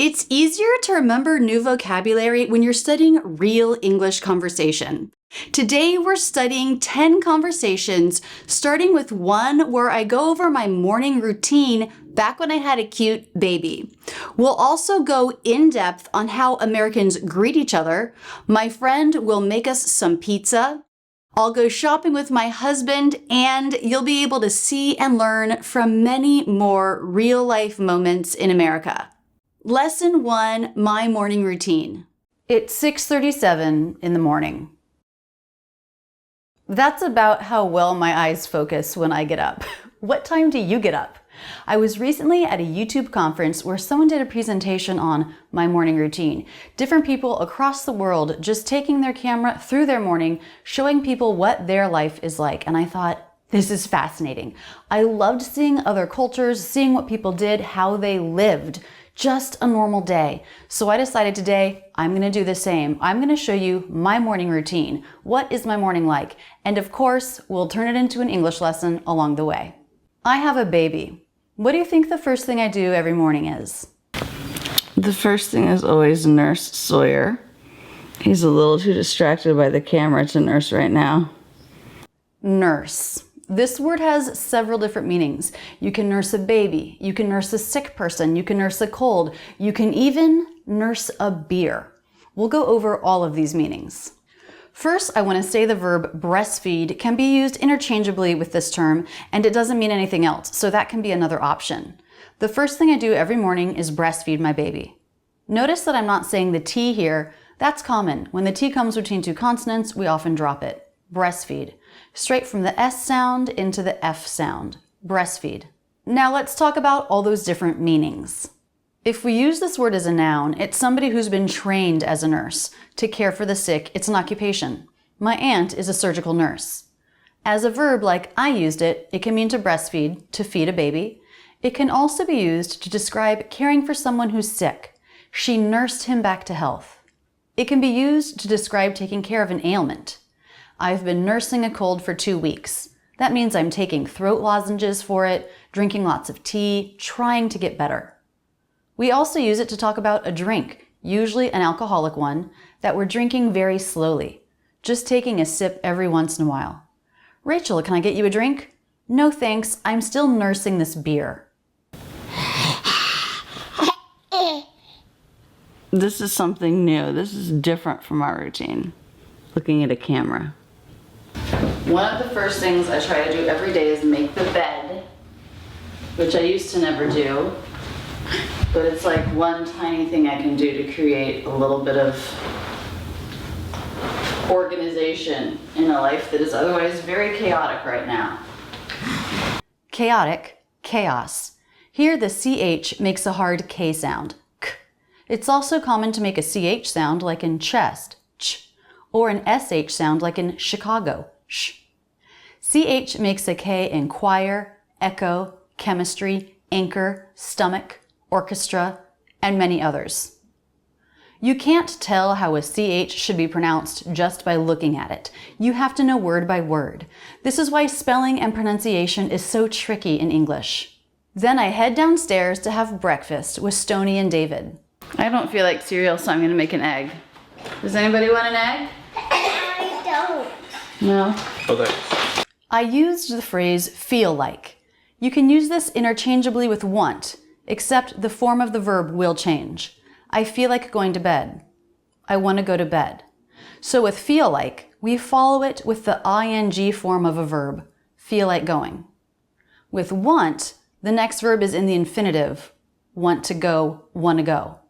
It's easier to remember new vocabulary when you're studying real English conversation. Today, we're studying 10 conversations, starting with one where I go over my morning routine back when I had a cute baby. We'll also go in depth on how Americans greet each other. My friend will make us some pizza. I'll go shopping with my husband, and you'll be able to see and learn from many more real-life moments in America. Lesson 1, my morning routine. It's 6:37 in the morning. That's about how well my eyes focus when I get up. What time do you get up? I was recently at a YouTube conference where someone did a presentation on my morning routine. Different people across the world just taking their camera through their morning, showing people what their life is like. And I thought, this is fascinating. I loved seeing other cultures, seeing what people did, how they lived. Just a normal day. So I decided today I'm going to do the same. I'm going to show you my morning routine. What is my morning like? And of course, we'll turn it into an English lesson along the way. I have a baby. What do you think the first thing I do every morning is? The first thing is always nurse Sawyer. He's a little too distracted by the camera to nurse right now. Nurse. This word has several different meanings. You can nurse a baby, you can nurse a sick person, you can nurse a cold, you can even nurse a beer. We'll go over all of these meanings. First, I want to say the verb breastfeed can be used interchangeably with this term, and it doesn't mean anything else, so that can be another option. The first thing I do every morning is breastfeed my baby. Notice that I'm not saying the T here. That's common. When the T comes between two consonants, we often drop it. Breastfeed. Straight from the S sound into the F sound. Breastfeed. Now let's talk about all those different meanings. If we use this word as a noun, it's somebody who's been trained as a nurse. To care for the sick, it's an occupation. My aunt is a surgical nurse. As a verb, like I used it, it can mean to breastfeed, to feed a baby. It can also be used to describe caring for someone who's sick. She nursed him back to health. It can be used to describe taking care of an ailment. I've been nursing a cold for 2 weeks. That means I'm taking throat lozenges for it, drinking lots of tea, trying to get better. We also use it to talk about a drink, usually an alcoholic one, that we're drinking very slowly, just taking a sip every once in a while. Rachel, can I get you a drink? No thanks, I'm still nursing this beer. This is something new. This is different from our routine. Looking at a camera. One of the first things I try to do every day is make the bed, which I used to never do, but it's like one tiny thing I can do to create a little bit of organization in a life that is otherwise very chaotic right now. Chaotic, chaos. Here the CH makes a hard K sound, K. It's also common to make a CH sound like in chest, ch, or an SH sound like in Chicago, sh. CH makes a K in choir, echo, chemistry, anchor, stomach, orchestra, and many others. You can't tell how a CH should be pronounced just by looking at it. You have to know word by word. This is why spelling and pronunciation is so tricky in English. Then I head downstairs to have breakfast with Stony and David. I don't feel like cereal, so I'm going to make an egg. Does anybody want an egg? I don't. No? Oh, thanks. I used the phrase feel like. You can use this interchangeably with want, except the form of the verb will change. I feel like going to bed. I want to go to bed. So with feel like, we follow it with the ing form of a verb, feel like going. With want, the next verb is in the infinitive, want to go, want to go.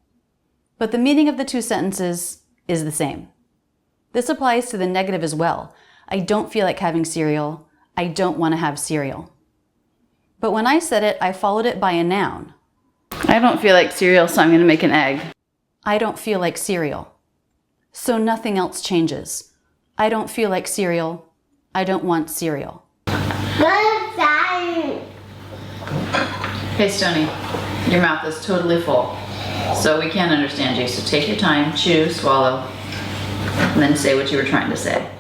But the meaning of the two sentences is the same. This applies to the negative as well. I don't feel like having cereal. I don't want to have cereal. But when I said it, I followed it by a noun. I don't feel like cereal, so I'm going to make an egg. I don't feel like cereal. So nothing else changes. I don't feel like cereal. I don't want cereal. What's that? Hey, Stony, your mouth is totally full. So we can't understand you. So take your time, chew, swallow, and then say what you were trying to say.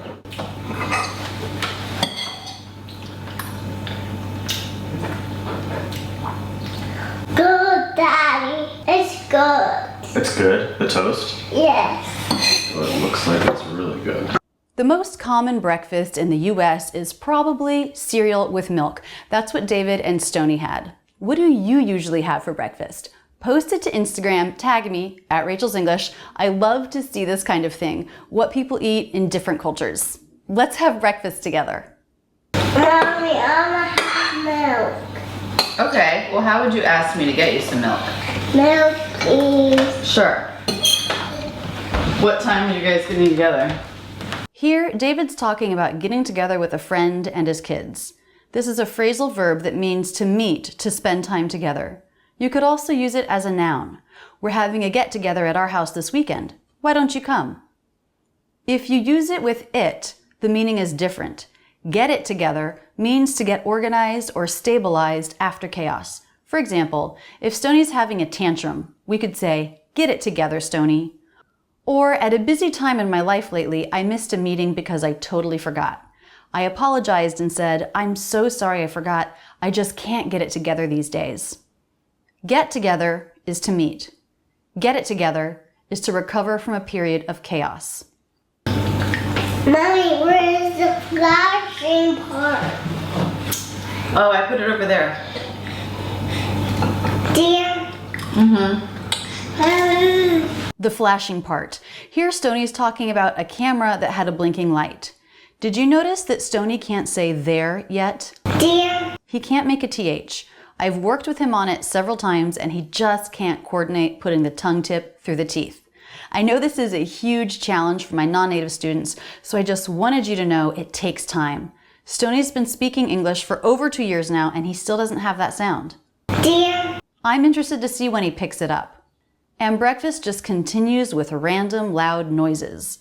Good, Daddy. Let's go. good. It's good? The toast? Yes. Well, it looks like it's really good. The most common breakfast in the US is probably cereal with milk. That's what David and Stony had. What do you usually have for breakfast? Post it to Instagram, tag me at Rachel's English. I love to see this kind of thing, what people eat in different cultures. Let's have breakfast together. Mommy, I want to have milk. Okay, well, how would you ask me to get you some milk? Milk, please. Sure. What time are you guys getting together? Here, David's talking about getting together with a friend and his kids. This is a phrasal verb that means to meet, to spend time together. You could also use it as a noun. We're having a get-together at our house this weekend. Why don't you come? If you use it with it, the meaning is different. Get it together means to get organized or stabilized after chaos. For example, if Stoney's having a tantrum, we could say, "Get it together, Stoney." Or, at a busy time in my life lately, I missed a meeting because I totally forgot. I apologized and said, "I'm so sorry I forgot. I just can't get it together these days." Get together is to meet. Get it together is to recover from a period of chaos. Mommy, where is the flashing part? Oh, I put it over there. Dear. The flashing part. Here Stoney's talking about a camera that had a blinking light. Did you notice that Stoney can't say there yet? Dear. He can't make a TH. I've worked with him on it several times and he just can't coordinate putting the tongue tip through the teeth. I know this is a huge challenge for my non-native students, so I just wanted you to know it takes time. Stoney's been speaking English for over 2 years now and he still doesn't have that sound. Dear. I'm interested to see when he picks it up. And breakfast just continues with random loud noises.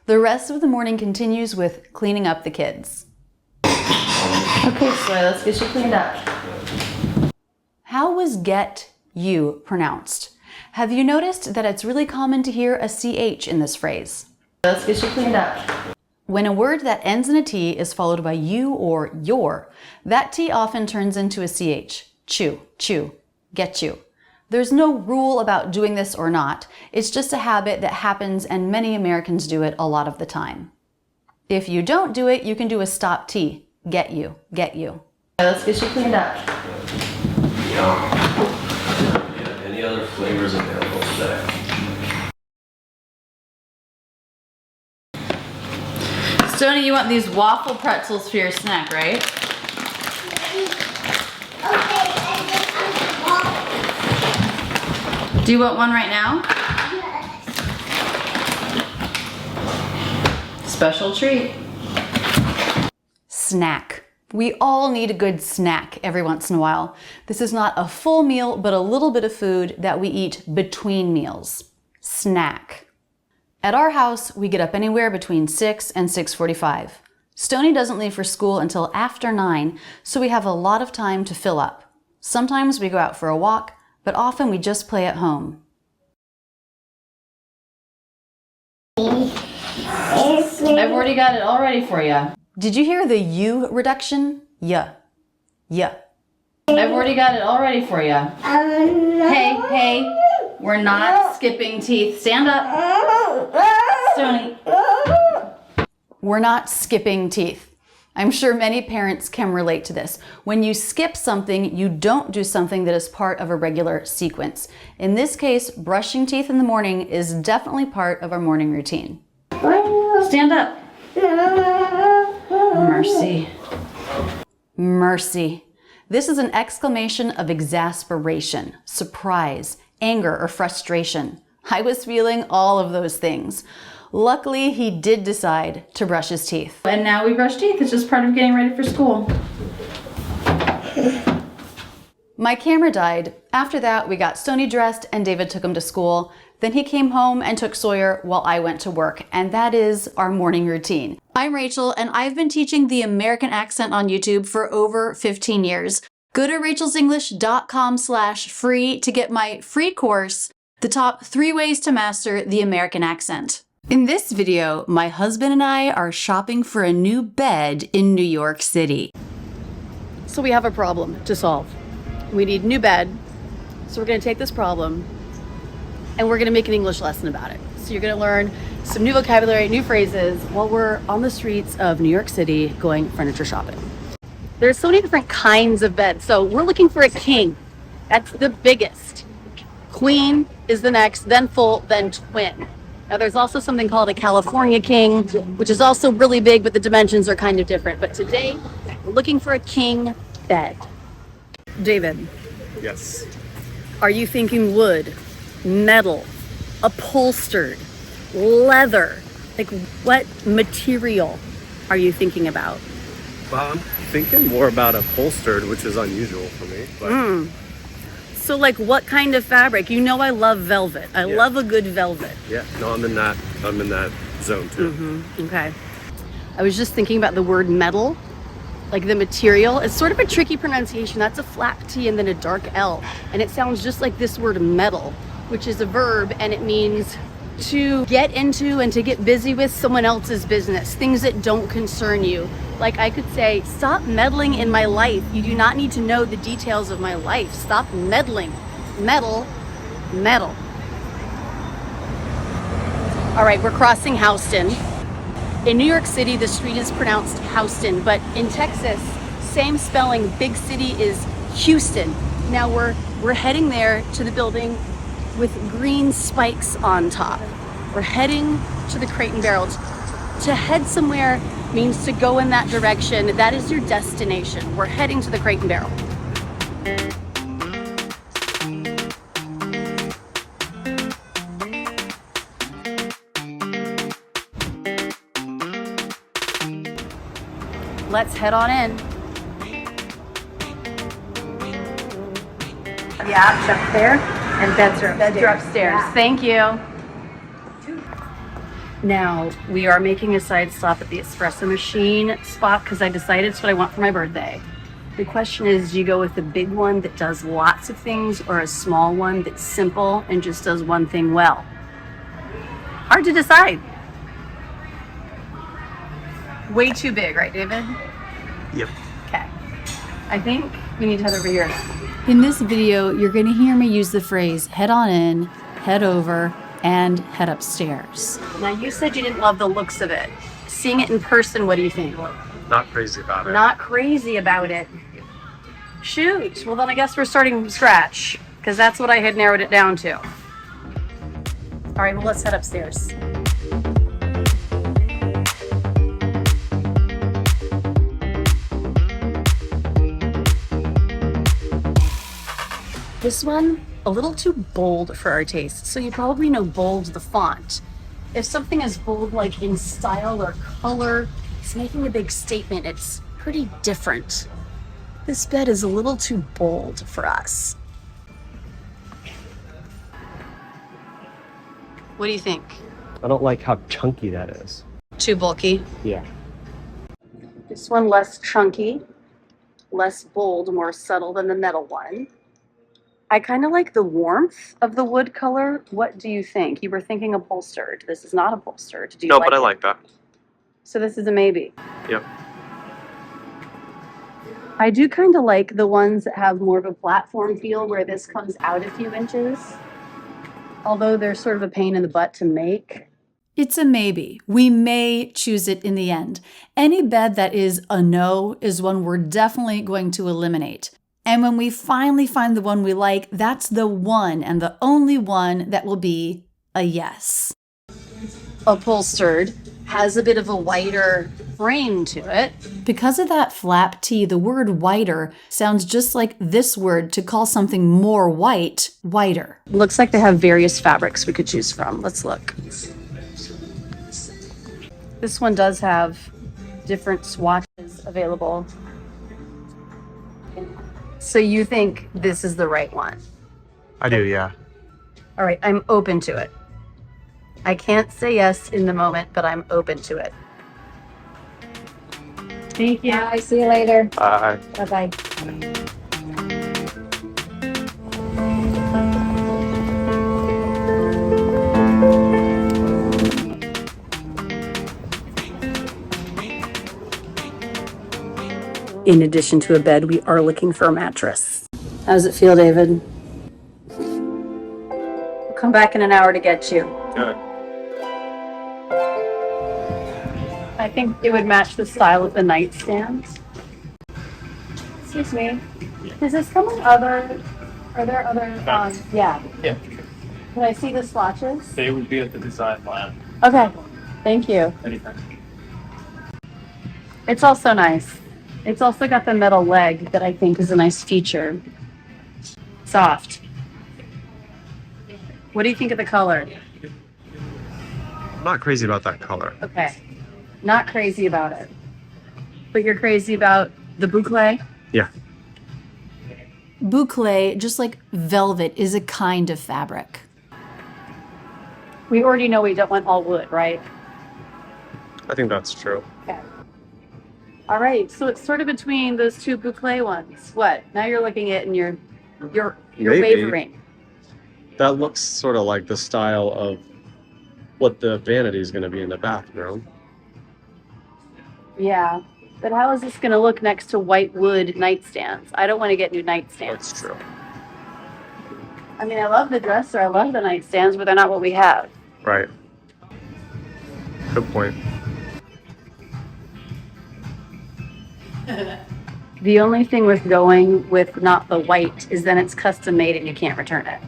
The rest of the morning continues with cleaning up the kids. Okay, Soy, let's get you cleaned up. How was get you pronounced? Have you noticed that it's really common to hear a CH in this phrase? Let's get you cleaned up. When a word that ends in a T is followed by you or your, that T often turns into a CH. Chew, chew, get you. There's no rule about doing this or not. It's just a habit that happens and many Americans do it a lot of the time. If you don't do it, you can do a stop T. Get you, get you. Let's get you cleaned up. Yeah, any other flavors available today? Stoney, you want these waffle pretzels for your snack, right? Do you want one right now? Special treat. Snack. We all need a good snack every once in a while. This is not a full meal, but a little bit of food that we eat between meals. Snack. At our house, we get up anywhere between 6 and 6:45. Stoney doesn't leave for school until after 9, so we have a lot of time to fill up. Sometimes we go out for a walk, but often we just play at home. I've already got it all ready for you. Did you hear the U reduction? Yeah. Yeah. I've already got it all ready for you. Hey, we're not skipping teeth. Stand up. Stoney. We're not skipping teeth. I'm sure many parents can relate to this. When you skip something, you don't do something that is part of a regular sequence. In this case, brushing teeth in the morning is definitely part of our morning routine. Stand up. Mercy. Mercy. This is an exclamation of exasperation, surprise, anger, or frustration. I was feeling all of those things. Luckily, he did decide to brush his teeth. And now we brush teeth. It's just part of getting ready for school. My camera died. After that, we got Stoney dressed and David took him to school. Then he came home and took Sawyer while I went to work. And that is our morning routine. I'm Rachel, and I've been teaching the American accent on YouTube for over 15 years. Go to rachelsenglish.com/free to get my free course, The Top 3 Ways to Master the American Accent. In this video, my husband and I are shopping for a new bed in New York City. So we have a problem to solve. We need a new bed. So we're gonna take this problem and we're gonna make an English lesson about it. So you're gonna learn some new vocabulary, new phrases while we're on the streets of New York City going furniture shopping. There's so many different kinds of beds. So we're looking for a king. That's the biggest. Queen is the next, then full, then twin. Now there's also something called a California king, which is also really big, but the dimensions are kind of different. But today, we're looking for a king bed. David, Yes. are you thinking wood, metal, upholstered, leather? Like what material are you thinking about? Well, I'm thinking more about upholstered, which is unusual for me. But So like what kind of fabric? You know I love velvet. I love a good velvet. yeah, no, I'm in that zone too. Okay. I was just thinking about the word metal, like the material. It's sort of a tricky pronunciation. That's a flat T and then a dark L. And it sounds just like this word metal, which is a verb and it means to get into and to get busy with someone else's business, things that don't concern you. Like I could say, stop meddling in my life. You do not need to know the details of my life. Stop meddling. Metal, metal. All right, we're crossing Houston. In New York City, the street is pronounced Houston, but in Texas, same spelling, big city is Houston. Now we're heading there to the building with green spikes on top. We're heading to the Crate and Barrel. To head somewhere means to go in that direction. That is your destination. We're heading to the Crate and Barrel. Let's head on in. The apps up there and beds are upstairs. Beds are upstairs. Yeah. Thank you. Now, we are making a side stop at the espresso machine spot because I decided it's what I want for my birthday. The question is, do you go with the big one that does lots of things or a small one that's simple and just does one thing well? Hard to decide. Way too big, right, David? Yep. Okay. I think we need to head over here. In this video, you're going to hear me use the phrase head on in, head over, and head upstairs. Now, you said you didn't love the looks of it. Seeing it in person, what do you think? Not crazy about it. Not crazy about it. Shoot. Well, then I guess we're starting from scratch because that's what I had narrowed it down to. All right, well, let's head upstairs. This one, a little too bold for our taste. So you probably know bold, the font. If something is bold, like in style or color, it's making a big statement. It's pretty different. This bed is a little too bold for us. What do you think? I don't like how chunky that is. Too bulky. Yeah. This one less chunky, less bold, more subtle than the metal one. I kind of like the warmth of the wood color. What do you think? You were thinking upholstered. This is not upholstered. Do you No, but I it? like that. So this is a maybe. Yep. I do kind of like the ones that have more of a platform feel where this comes out a few inches. Although they're sort of a pain in the butt to make. It's a maybe. We may choose it in the end. Any bed that is a no is one we're definitely going to eliminate. And when we finally find the one we like, that's the one and the only one that will be a yes. Upholstered has a bit of a wider frame to it. Because of that flap T, the word whiter sounds just like this word to call something more white, whiter. Looks like they have various fabrics we could choose from. Let's look. This one does have different swatches available. So you think this is the right one? I do, yeah. All right, I'm open to it. I can't say yes in the moment, but I'm open to it. Thank you. Bye. See you later. Bye. Bye-bye. In addition to a bed, we are looking for a mattress. How does it feel, David? I'll come back in an hour to get you. Good. I think it would match the style of the nightstands. Excuse me. Does this come with other, are there other, yeah. Yeah. Can I see the swatches? They would be at the design lab. Okay, thank you. Anytime. It's also nice. It's also got the metal leg that I think is a nice feature. Soft. What do you think of the color? I'm not crazy about that color. Okay. Not crazy about it. But you're crazy about the boucle? Yeah. Boucle, just like velvet, is a kind of fabric. We already know we don't want all wood, right? I think that's true. Okay. All right, so it's sort of between those two boucle ones. What? Now you're looking at it and you're Maybe. wavering. That looks sort of like the style of what the vanity is going to be in the bathroom. Yeah. But how is this going to look next to white wood nightstands? I don't want to get new nightstands. That's true. I mean, I love the dresser, I love the nightstands, but they're not what we have. Right. Good point. The only thing with going with not the white is then it's custom made and you can't return it.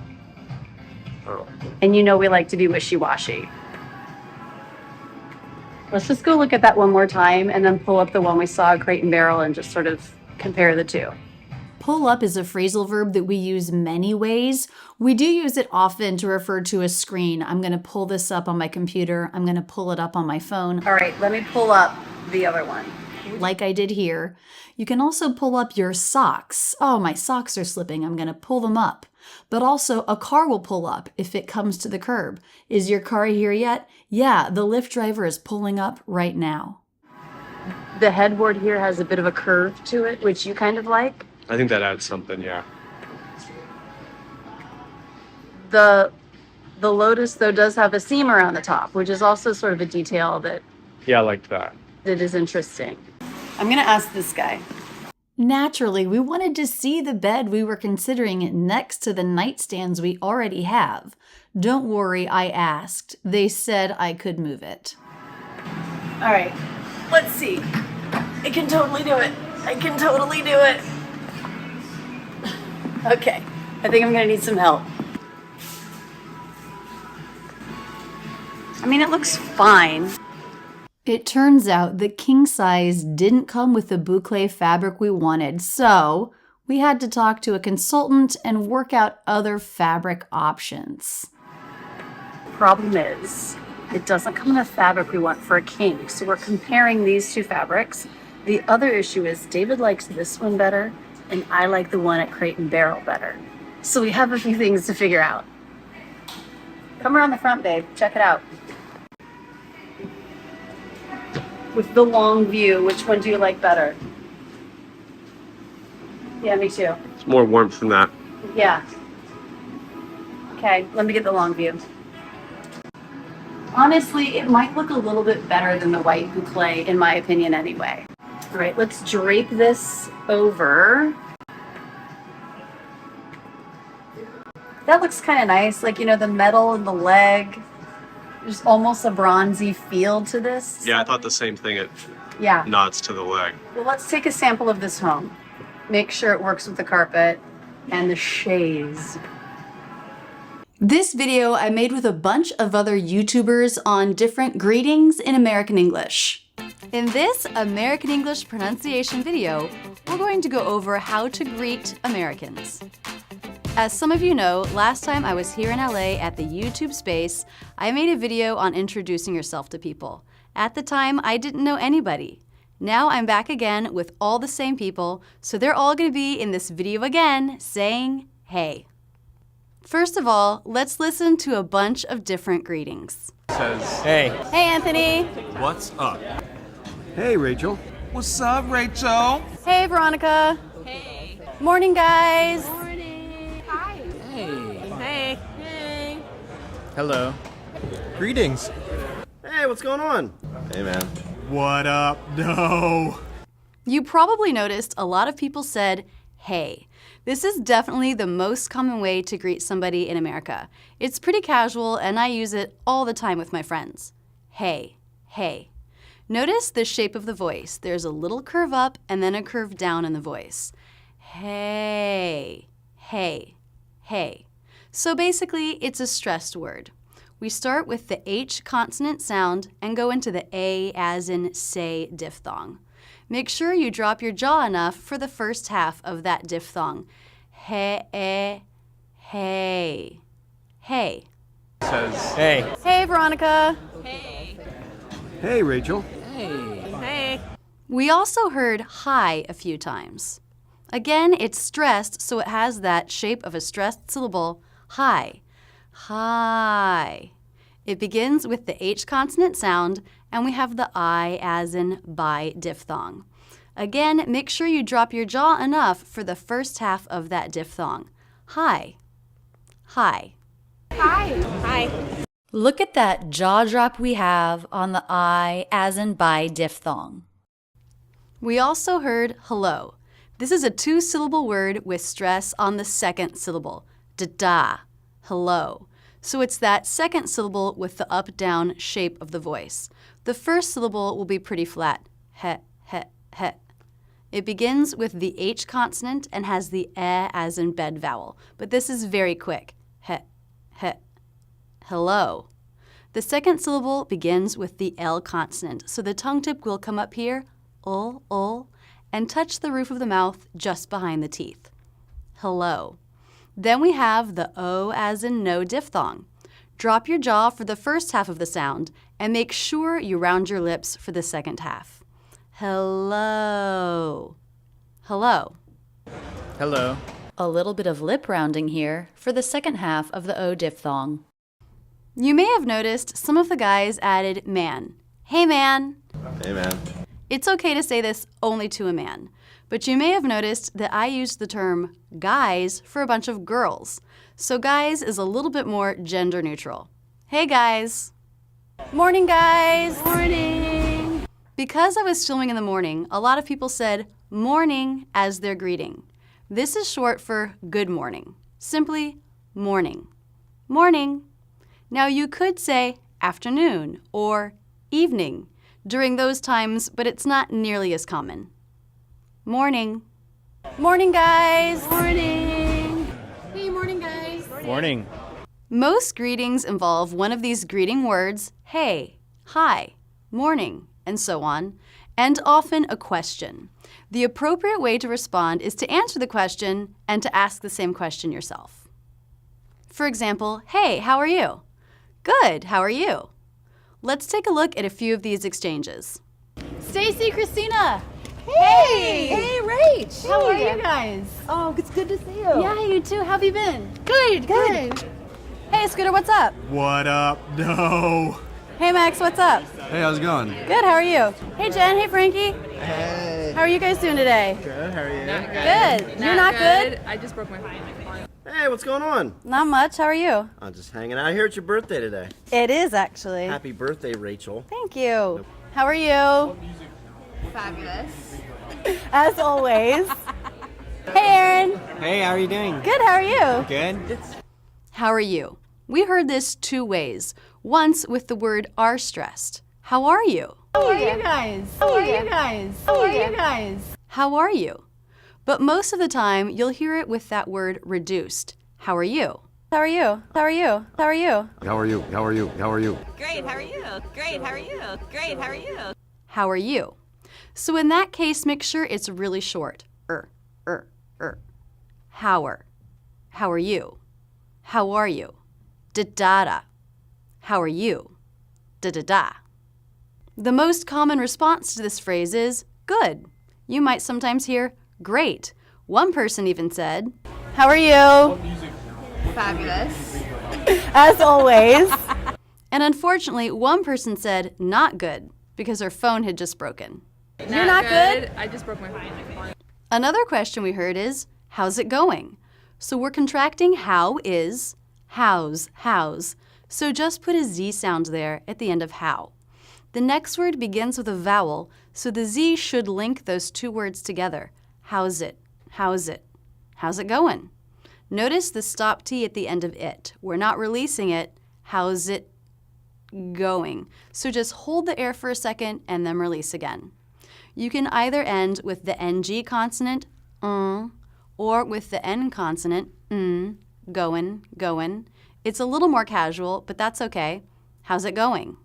Oh. And you know we like to be wishy-washy. Let's just go look at that one more time and then pull up the one we saw at Crate and Barrel and just sort of compare the two. Pull up is a phrasal verb that we use many ways. We do use it often to refer to a screen. I'm going to pull this up on my computer. I'm going to pull it up on my phone. All right, let me pull up the other one. Like I did here. You can also pull up your socks. Oh, my socks are slipping. I'm going to pull them up. But also a car will pull up if it comes to the curb. Is your car here yet? Yeah, the Lyft driver is pulling up right now. The headboard here has a bit of a curve to it, which you kind of like. I think that adds something, yeah. The Lotus, though, does have a seam around the top, which is also sort of a detail that Yeah, I liked that. is interesting. I'm going to ask this guy. Naturally, we wanted to see the bed we were considering next to the nightstands we already have. Don't worry, I asked. They said I could move it. All right, let's see. I can totally do it. I can totally do it. Okay, I think I'm going to need some help. I mean, it looks fine. It turns out the king size didn't come with the boucle fabric we wanted, so we had to talk to a consultant and work out other fabric options. Problem is, it doesn't come in the fabric we want for a king, so we're comparing these two fabrics. The other issue is David likes this one better, and I like the one at Crate and Barrel better. So we have a few things to figure out. Come around the front, babe. Check it out. With the long view, which one do you like better? Yeah, me too. It's more warmth than that. Yeah. Okay, let me get the long view. Honestly, it might look a little bit better than the white boucle, in my opinion, anyway. All right, let's drape this over. That looks kind of nice, like, you know, the metal and the leg. There's almost a bronzy feel to this. Yeah, I thought the same thing. It Yeah. nods to the leg. Well, let's take a sample of this home. Make sure it works with the carpet and the shades. This video I made with a bunch of other YouTubers on different greetings in American English. In this American English pronunciation video, we're going to go over how to greet Americans. As some of you know, last time I was here in LA at the YouTube space, I made a video on introducing yourself to people. At the time, I didn't know anybody. Now I'm back again with all the same people, so they're all going to be in this video again saying, hey. First of all, let's listen to a bunch of different greetings. Says, Hey. Hey, Anthony. what's up? Hey, Rachel. What's up, Rachel? Hey, Veronica. Hey. Morning, guys. Morning. Hi. Hey. Hey. Hello. Greetings. Hey, what's going on? Hey, man. What up? No. You probably noticed a lot of people said, hey. This is definitely the most common way to greet somebody in America. It's pretty casual and I use it all the time with my friends. Hey, hey. Notice the shape of the voice. There's a little curve up and then a curve down in the voice. Hey, hey, hey. So basically, it's a stressed word. We start with the H consonant sound and go into the A as in say diphthong. Make sure you drop your jaw enough for the first half of that diphthong. Hey, hey, hey. Says, hey. Hey, Veronica. Hey. Hey, Rachel. Hey. We also heard hi a few times. Again, it's stressed, so it has that shape of a stressed syllable, hi. Hi. It begins with the H consonant sound, and we have the I as in by diphthong. Again, make sure you drop your jaw enough for the first half of that diphthong. Hi. Hi. Hi. Hi. Look at that jaw drop we have on the I as in by diphthong. We also heard hello. This is a two-syllable word with stress on the second syllable. Da-da. Hello. So it's that second syllable with the up-down shape of the voice. The first syllable will be pretty flat. He, he, he. It begins with the H consonant and has the E as in bed vowel, but this is very quick. He, he. Hello. The second syllable begins with the L consonant, so the tongue tip will come up here, ul, and touch the roof of the mouth just behind the teeth. Hello. Then we have the O as in no diphthong. Drop your jaw for the first half of the sound and make sure you round your lips for the second half. Hello. Hello. hello. A little bit of lip rounding here for the second half of the O diphthong. You may have noticed some of the guys added man. Hey man. Hey, man. It's okay to say this only to a man, but you may have noticed that I used the term guys for a bunch of girls. So guys is a little bit more gender neutral. Hey guys. Morning guys. Morning. Because I was filming in the morning, a lot of people said morning as their greeting. This is short for good morning. Simply morning. Morning. Now you could say afternoon or evening during those times, but it's not nearly as common. Morning. Morning, guys. Morning. Hey, morning, guys. Morning. Most greetings involve one of these greeting words, hey, hi, morning, and so on, and often a question. The appropriate way to respond is to answer the question and to ask the same question yourself. For example, hey, how are you? Good, how are you? Let's take a look at a few of these exchanges. Stacy, Christina. Hey! Hey, Rach. How are you guys? Oh, it's good to see you. Yeah, you too. How have you been? Good, good. Hey, Scooter, what's up? What up? No. Hey, Max, what's up? Hey, how's it going? Good, how are you? Hey, Jen. Hey, Frankie. Hey. How are you guys doing today? Good, how are you? Good. You're not good? I just broke my phone. Hey, what's going on? Not much. How are you? I'm just hanging out here. It's your birthday today. It is, actually. Happy birthday, Rachel. Thank you. How are you? Fabulous. As always. Hey, Aaron. Hey, how are you doing? Good, how are you? Good. How are you? We heard this two ways. Once with the word are stressed. How are you? How are you guys? How are you guys? How are you guys? How are you? But most of the time, you'll hear it with that word reduced. How are you? How are you? How are you? How are you? How are you? How are you? How are you? Great, how are you? Great, how are you? Great, how are you? How are you? So in that case, make sure it's really short. How are you? How are you? Da-da-da. How are you? Da-da-da. The most common response to this phrase is good. You might sometimes hear great. One person even said, how are you? Fabulous. As always. And unfortunately, one person said not good because her phone had just broken. You're not good? I just broke my phone. Another question we heard is, how's it going? So we're contracting how is, how's. So just put a Z sound there at the end of how. The next word begins with a vowel, So the Z should link those two words together. How's it? How's it? How's it going? Notice the stop T at the end of it. We're not releasing it. How's it going? So just hold the air for a second and then release again. You can either end with the NG consonant, or with the N consonant, going, going. It's a little more casual, but that's okay. How's it going?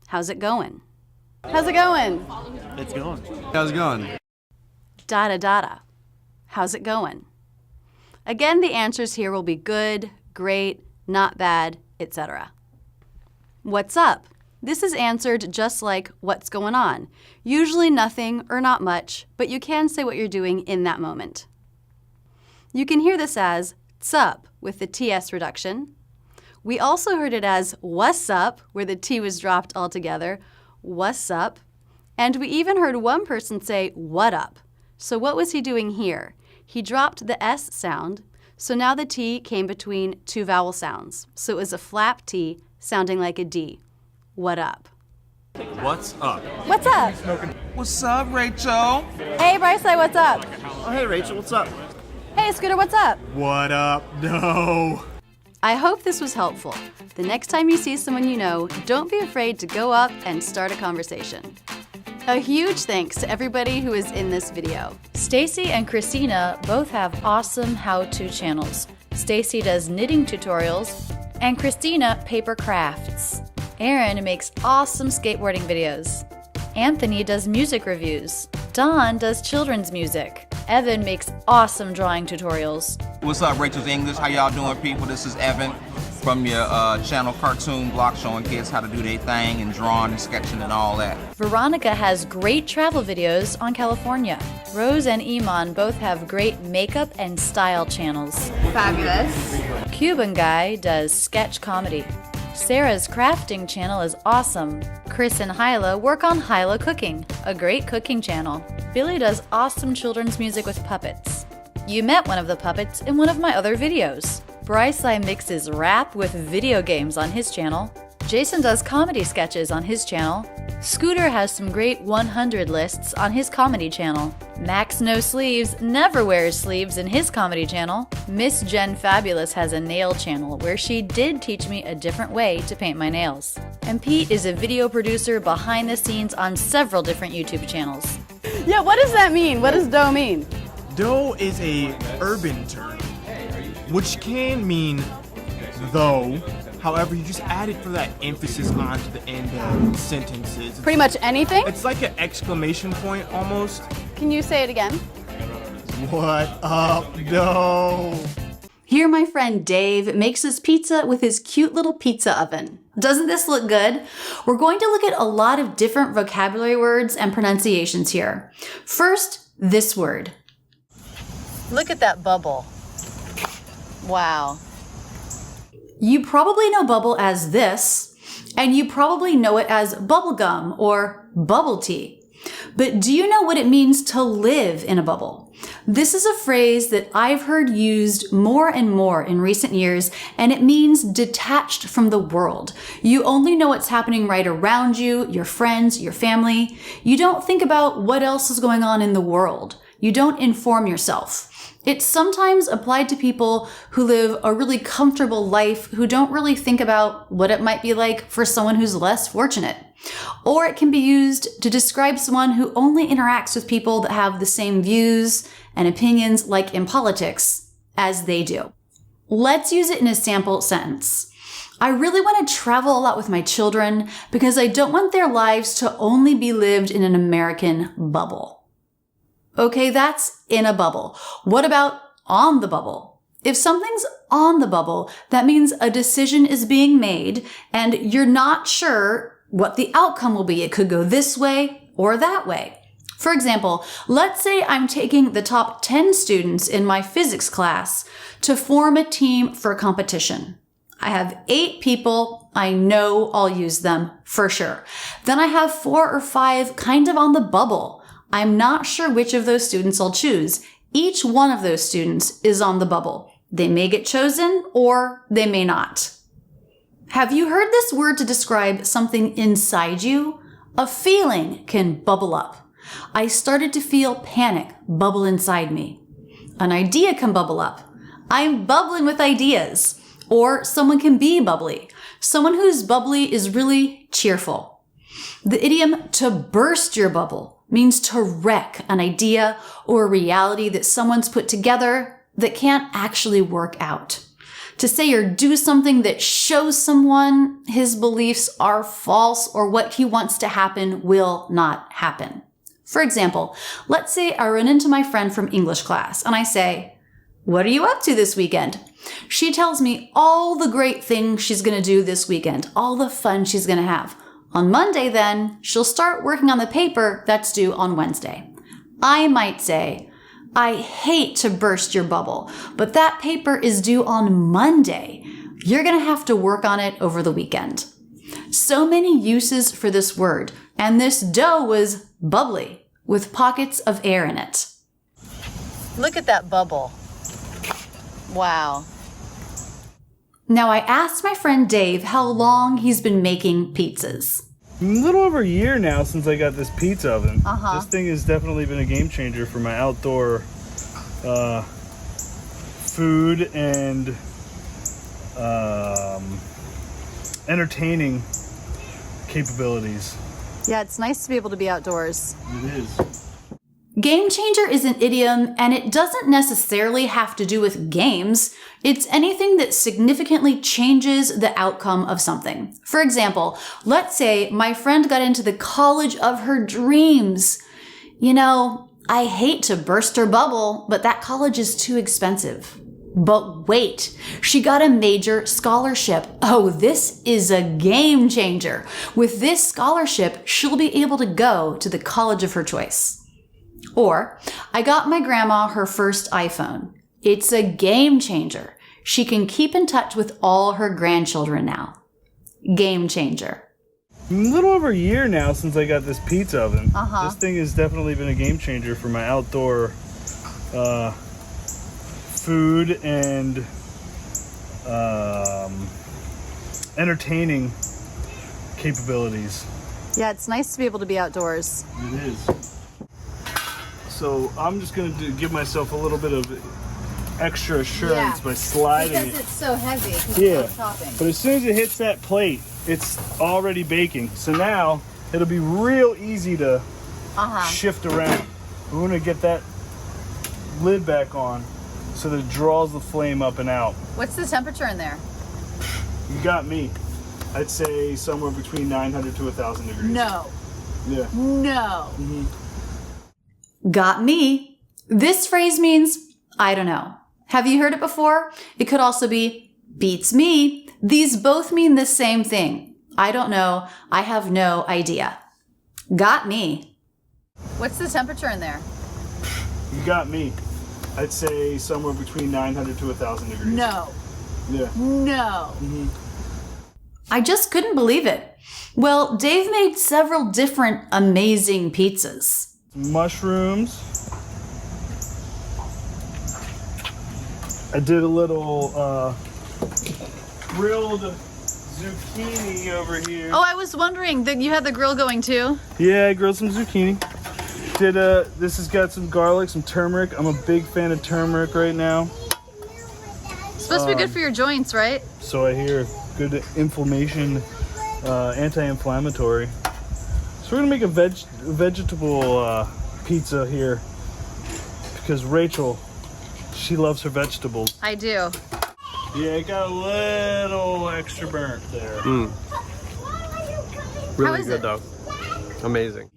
How's it going? How's it going? It's going. How's it going? Dada dada. How's it going? Again, the answers here will be good, great, not bad, etc. What's up? This is answered just like what's going on. Usually nothing or not much, but you can say what you're doing in that moment. You can hear this as tsup with the TS reduction. We also heard it as what's up, where the T was dropped altogether. What's up? And we even heard one person say what up. So what was he doing here? He dropped the S sound, so now the T came between two vowel sounds. So it was a flap T sounding like a D. What up? What's up? What's up? What's up, Rachel? Hey, Bryce, what's up? Oh, hey, Rachel, what's up? Hey, Scooter, what's up? What up? No. I hope this was helpful. The next time you see someone you know, don't be afraid to go up and start a conversation. A huge thanks to everybody who is in this video. Stacy and Christina both have awesome how-to channels. Stacy does knitting tutorials, and Christina paper crafts. Aaron makes awesome skateboarding videos. Anthony does music reviews. Don does children's music. Evan makes awesome drawing tutorials. What's up, Rachel's English? How y'all doing, people? This is Evan from your channel Cartoon Block, showing kids how to do their thing and drawing and sketching and all that. Veronica has great travel videos on California. Rose and Iman both have great makeup and style channels. Fabulous. Cuban Guy does sketch comedy. Sarah's crafting channel is awesome. Chris and Hyla work on Hyla Cooking, a great cooking channel. Billy does awesome children's music with puppets. You met one of the puppets in one of my other videos. Bryce mixes rap with video games on his channel. Jason does comedy sketches on his channel. Scooter has some great 100 lists on his comedy channel. Max No Sleeves never wears sleeves in his comedy channel. Miss Jen Fabulous has a nail channel where she did teach me a different way to paint my nails. And Pete is a video producer behind the scenes on several different YouTube channels. Yeah, what does that mean? What does dough mean? Dough is a urban term, which can mean though. However, you just add it for that emphasis onto the end of sentences. Pretty much anything? It's like an exclamation point almost. Can you say it again? What up, dough? Here my friend Dave makes his pizza with his cute little pizza oven. Doesn't this look good? We're going to look at a lot of different vocabulary words and pronunciations here. First, this word. Look at that bubble. Wow. You probably know bubble as this, and you probably know it as bubble gum or bubble tea. But do you know what it means to live in a bubble? This is a phrase that I've heard used more and more in recent years, and it means detached from the world. You only know what's happening right around you, your friends, your family. You don't think about what else is going on in the world. You don't inform yourself. It's sometimes applied to people who live a really comfortable life who don't really think about what it might be like for someone who's less fortunate. Or it can be used to describe someone who only interacts with people that have the same views and opinions, like in politics, as they do. Let's use it in a sample sentence. I really want to travel a lot with my children because I don't want their lives to only be lived in an American bubble. Okay, that's in a bubble. What about on the bubble? If something's on the bubble, that means a decision is being made and you're not sure what the outcome will be. It could go this way or that way. For example, let's say I'm taking the top 10 students in my physics class to form a team for a competition. I have 8 people. I know I'll use them for sure. Then I have 4 or 5 kind of on the bubble. I'm not sure which of those students I'll choose. Each one of those students is on the bubble. They may get chosen or they may not. Have you heard this word to describe something inside you? A feeling can bubble up. I started to feel panic bubble inside me. An idea can bubble up. I'm bubbling with ideas. Or someone can be bubbly. Someone who's bubbly is really cheerful. The idiom to burst your bubble means to wreck an idea or a reality that someone's put together that can't actually work out. To say or do something that shows someone his beliefs are false or what he wants to happen will not happen. For example, let's say I run into my friend from English class and I say, "What are you up to this weekend?" She tells me all the great things she's going to do this weekend, all the fun she's going to have. On Monday, then, she'll start working on the paper that's due on Wednesday. I might say, "I hate to burst your bubble, but that paper is due on Monday. You're going to have to work on it over the weekend." So many uses for this word, and this dough was bubbly, with pockets of air in it. Look at that bubble. Wow. Now, I asked my friend Dave how long he's been making pizzas. A little over a year now since I got this pizza oven. Uh-huh. This thing has definitely been a game changer for my outdoor food and entertaining capabilities. Yeah, it's nice to be able to be outdoors. It is. Game changer is an idiom, and it doesn't necessarily have to do with games. It's anything that significantly changes the outcome of something. For example, let's say my friend got into the college of her dreams. You know, I hate to burst her bubble, but that college is too expensive. But wait, she got a major scholarship. Oh, this is a game changer. With this scholarship, she'll be able to go to the college of her choice. Or, I got my grandma her first iPhone. It's a game changer. She can keep in touch with all her grandchildren now. Game changer. A little over a year now since I got this pizza oven. Uh-huh. This thing has definitely been a game changer for my outdoor food and entertaining capabilities. Yeah, it's nice to be able to be outdoors. It is. So I'm just going to give myself a little bit of extra assurance by sliding it. Because it's so heavy. Yeah, but as soon as it hits that plate, it's already baking. So now it'll be real easy to shift around. We want to get that lid back on so that it draws the flame up and out. What's the temperature in there? You got me. I'd say somewhere between 900 to 1,000 degrees. No. Yeah. No. Mm-hmm. Got me. This phrase means, I don't know. Have you heard it before? It could also be, beats me. These both mean the same thing. I don't know. I have no idea. Got me. What's the temperature in there? You got me. I'd say somewhere between 900 to 1,000 degrees. No. Yeah. No. Mm-hmm. I just couldn't believe it. Well, Dave made several different amazing pizzas. Mushrooms. I did a little grilled zucchini over here. Oh, I was wondering that you had the grill going too. Yeah, I grilled some zucchini. This has got some garlic, some turmeric. I'm a big fan of turmeric right now. It's supposed to be good for your joints, right? So I hear. Good inflammation, anti-inflammatory. So we're gonna make a vegetable pizza here because Rachel, she loves her vegetables. I do. Yeah, it got a little extra burnt there. Really good though. Amazing.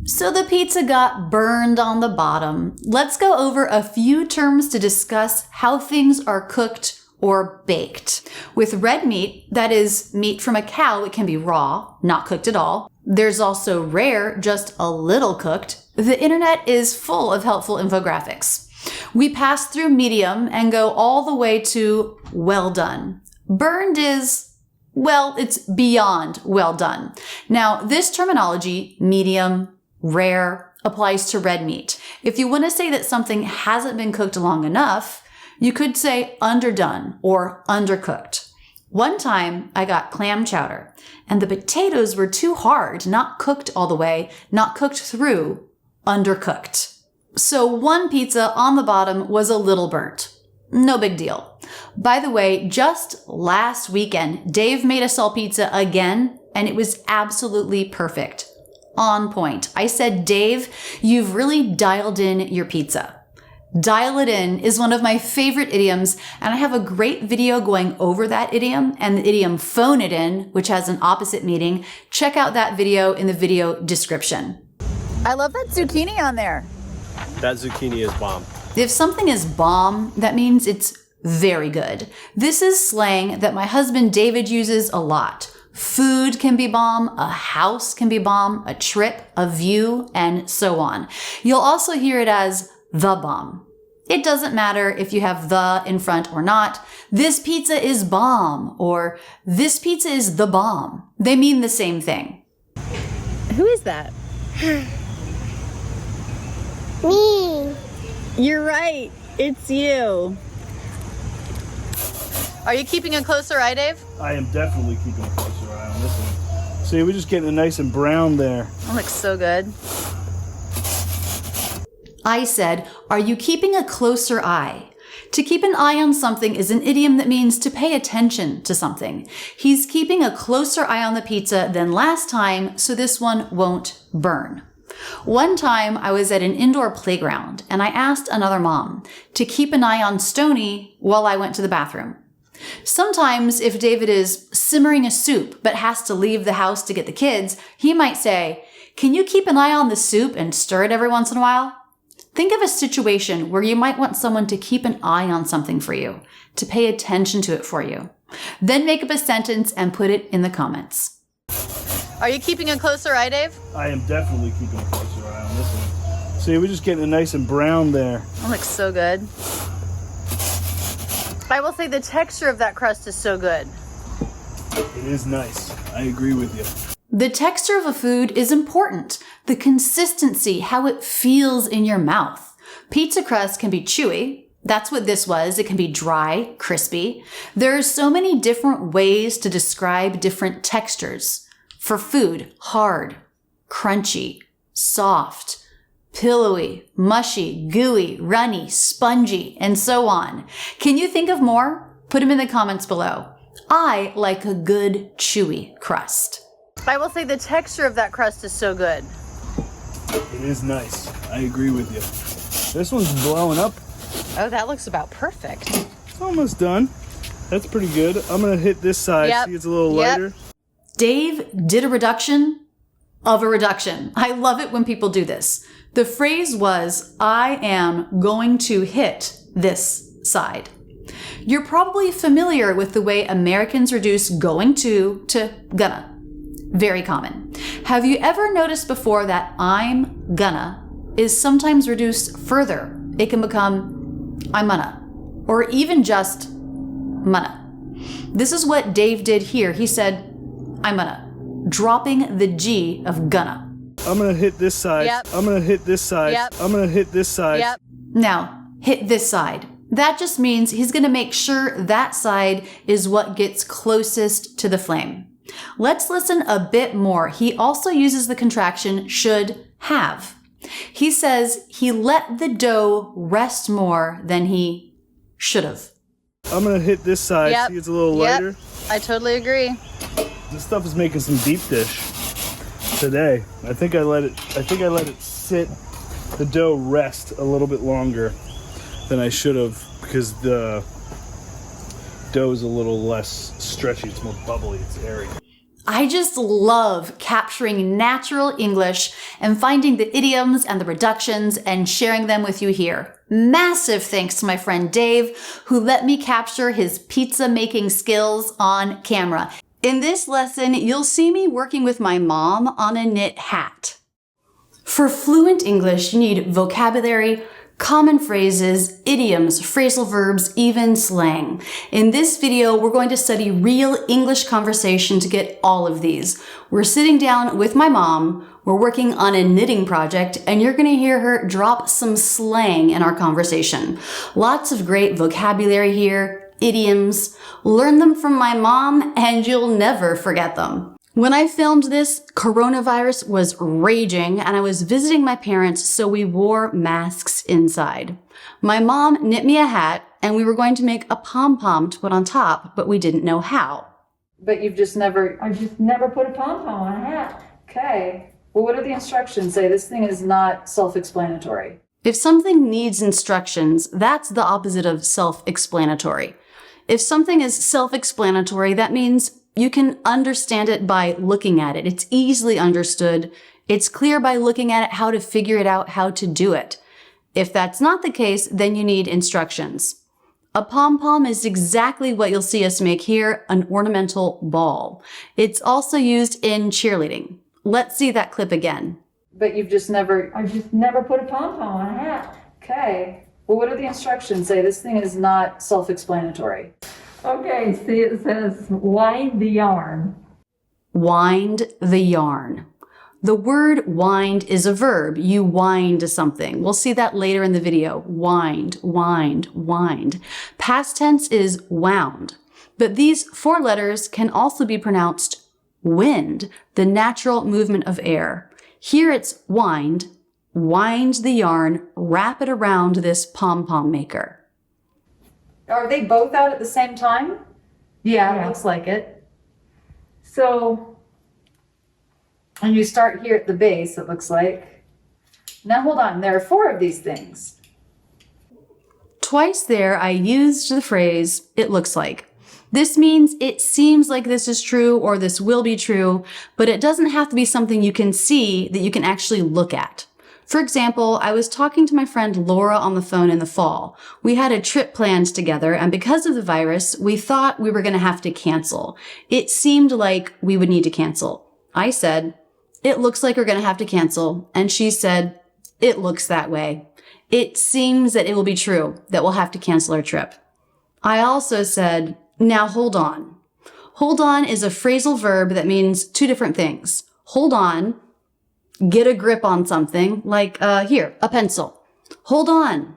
So the pizza got burned on the bottom. Let's go over a few terms to discuss how things are cooked or baked. With red meat, that is meat from a cow, it can be raw, not cooked at all. There's also rare, just a little cooked. The internet is full of helpful infographics. We pass through medium and go all the way to well done. Burned is, well, it's beyond well done. Now, this terminology, medium, rare, applies to red meat. If you want to say that something hasn't been cooked long enough, you could say underdone or undercooked. One time I got clam chowder and the potatoes were too hard, not cooked all the way, not cooked through, undercooked. So one pizza on the bottom was a little burnt. No big deal. By the way, just last weekend, Dave made us all pizza again, and it was absolutely perfect. On point. I said, Dave, you've really dialed in your pizza. Dial it in is one of my favorite idioms, and I have a great video going over that idiom and the idiom phone it in, which has an opposite meaning. Check out that video in the video description. I love that zucchini on there. That zucchini is bomb. If something is bomb, that means it's very good. This is slang that my husband David uses a lot. Food can be bomb, a house can be bomb, a trip, a view, and so on. You'll also hear it as the bomb. It doesn't matter if you have the in front or not. This pizza is bomb, or this pizza is the bomb. They mean the same thing. Who is that? Me. You're right. It's you. Are you keeping a closer eye, Dave? I am definitely keeping a closer eye on this one. See, we're just getting it nice and brown there. That looks so good. I said, are you keeping a closer eye? To keep an eye on something is an idiom that means to pay attention to something. He's keeping a closer eye on the pizza than last time, so this one won't burn. One time I was at an indoor playground and I asked another mom to keep an eye on Stony while I went to the bathroom. Sometimes if David is simmering a soup but has to leave the house to get the kids, he might say, can you keep an eye on the soup and stir it every once in a while? Think of a situation where you might want someone to keep an eye on something for you, to pay attention to it for you. Then make up a sentence and put it in the comments. Are you keeping a closer eye, Dave? I am definitely keeping a closer eye on this one. See, we're just getting it nice and brown there. That looks so good. I will say the texture of that crust is so good. It is nice. I agree with you. The texture of a food is important. The consistency, how it feels in your mouth. Pizza crust can be chewy. That's what this was. It can be dry, crispy. There are so many different ways to describe different textures. For food, hard, crunchy, soft, pillowy, mushy, gooey, runny, spongy, and so on. Can you think of more? Put them in the comments below. I like a good chewy crust. I will say the texture of that crust is so good. It is nice. I agree with you. This one's blowing up. Oh, that looks about perfect. It's almost done. That's pretty good. I'm going to hit this side. Yep. See, it's a little lighter. Dave did a reduction of a reduction. I love it when people do this. The phrase was, I am going to hit this side. You're probably familiar with the way Americans reduce going to gonna. Very common. Have you ever noticed before that I'm gonna is sometimes reduced further? It can become I'm gonna, or even just munna. This is what Dave did here. He said, I'm gonna, dropping the G of gonna. I'm going to hit this side. Yep. I'm going to hit this side. Yep. I'm going to hit this side. Yep. Now, hit this side. That just means he's going to make sure that side is what gets closest to the flame. Let's listen a bit more. He also uses the contraction should have. He says he let the dough rest more than he should have. I'm going to hit this side. Yep. See, it's a little lighter. I totally agree. This stuff is making some deep dish today. I think I let it sit, the dough rest a little bit longer than I should have because the dough is a little less stretchy. It's more bubbly. It's airy. I just love capturing natural English and finding the idioms and the reductions and sharing them with you here. Massive thanks to my friend Dave, who let me capture his pizza making skills on camera. In this lesson, you'll see me working with my mom on a knit hat. For fluent English, you need vocabulary, common phrases, idioms, phrasal verbs, even slang. In this video, we're going to study real English conversation to get all of these. We're sitting down with my mom, we're working on a knitting project, and you're going to hear her drop some slang in our conversation. Lots of great vocabulary here, idioms. Learn them from my mom and you'll never forget them. When I filmed this, coronavirus was raging and I was visiting my parents, so we wore masks inside. My mom knit me a hat and we were going to make a pom-pom to put on top, but we didn't know how. But I just never put a pom-pom on a hat. Okay. Well, what do the instructions say? This thing is not self-explanatory. If something needs instructions, that's the opposite of self-explanatory. If something is self-explanatory, that means you can understand it by looking at it. It's easily understood. It's clear by looking at it how to figure it out, how to do it. If that's not the case, then you need instructions. A pom-pom is exactly what you'll see us make here, an ornamental ball. It's also used in cheerleading. Let's see that clip again. But I just never put a pom-pom on a hat. Okay. Well, what do the instructions say? This thing is not self-explanatory. Okay, see, it says wind the yarn. Wind the yarn. The word wind is a verb. You wind something. We'll see that later in the video. Wind, wind, wind. Past tense is wound. But these 4 letters can also be pronounced wind, the natural movement of air. Here it's wind. Wind the yarn, wrap it around this pom-pom maker. Are they both out at the same time? Yeah, it looks like it. So, and you start here at the base, it looks like. Now hold on, there are 4 of these things. Twice there, I used the phrase, it looks like. This means it seems like this is true or this will be true, but it doesn't have to be something you can see that you can actually look at. For example, I was talking to my friend Laura on the phone in the fall. We had a trip planned together, and because of the virus, we thought we were going to have to cancel. It seemed like we would need to cancel. I said, it looks like we're going to have to cancel. And she said, it looks that way. It seems that it will be true that we'll have to cancel our trip. I also said, now hold on. Hold on is a phrasal verb that means 2 different things. Hold on. Get a grip on something, like, here, a pencil. Hold on.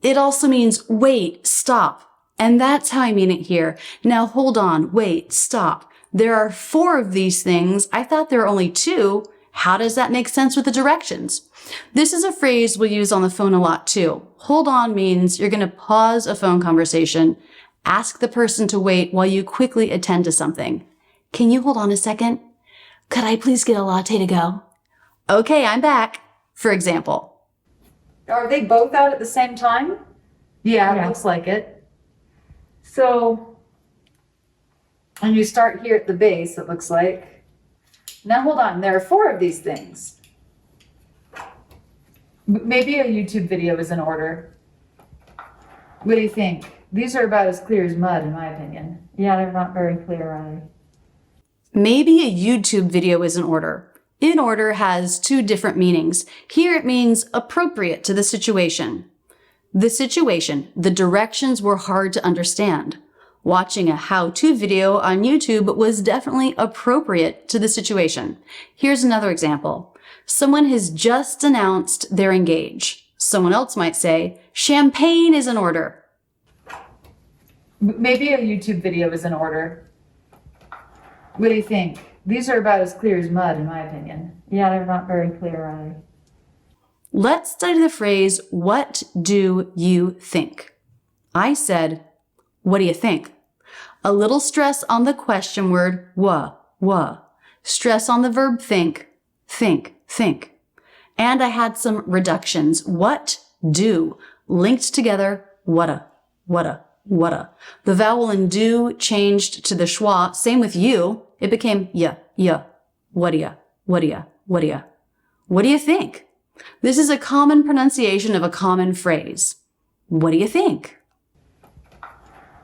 It also means wait, stop. And that's how I mean it here. Now hold on, wait, stop. There are 4 of these things. I thought there were only 2. How does that make sense with the directions? This is a phrase we'll use on the phone a lot too. Hold on means you're going to pause a phone conversation, ask the person to wait while you quickly attend to something. Can you hold on a second? Could I please get a latte to go? Okay, I'm back, for example. Are they both out at the same time? Yeah, it looks like it. So, and you start here at the base, it looks like. Now hold on, there are 4 of these things. Maybe a YouTube video is in order. What do you think? These are about as clear as mud, in my opinion. Yeah, they're not very clear, are they? Maybe a YouTube video is in order. In order has 2 different meanings. Here it means appropriate to the situation. The situation, the directions were hard to understand. Watching a how-to video on YouTube was definitely appropriate to the situation. Here's another example. Someone has just announced they're engaged. Someone else might say, champagne is in order. Maybe a YouTube video is in order. What do you think? These are about as clear as mud, in my opinion. Yeah, they're not very clear, are they? Let's study the phrase, what do you think? I said, what do you think? A little stress on the question word, wa. Stress on the verb think. And I had some reductions. What, do, linked together, whata. The vowel in do changed to the schwa. Same with you. It became ya. What do you think? This is a common pronunciation of a common phrase. What do you think?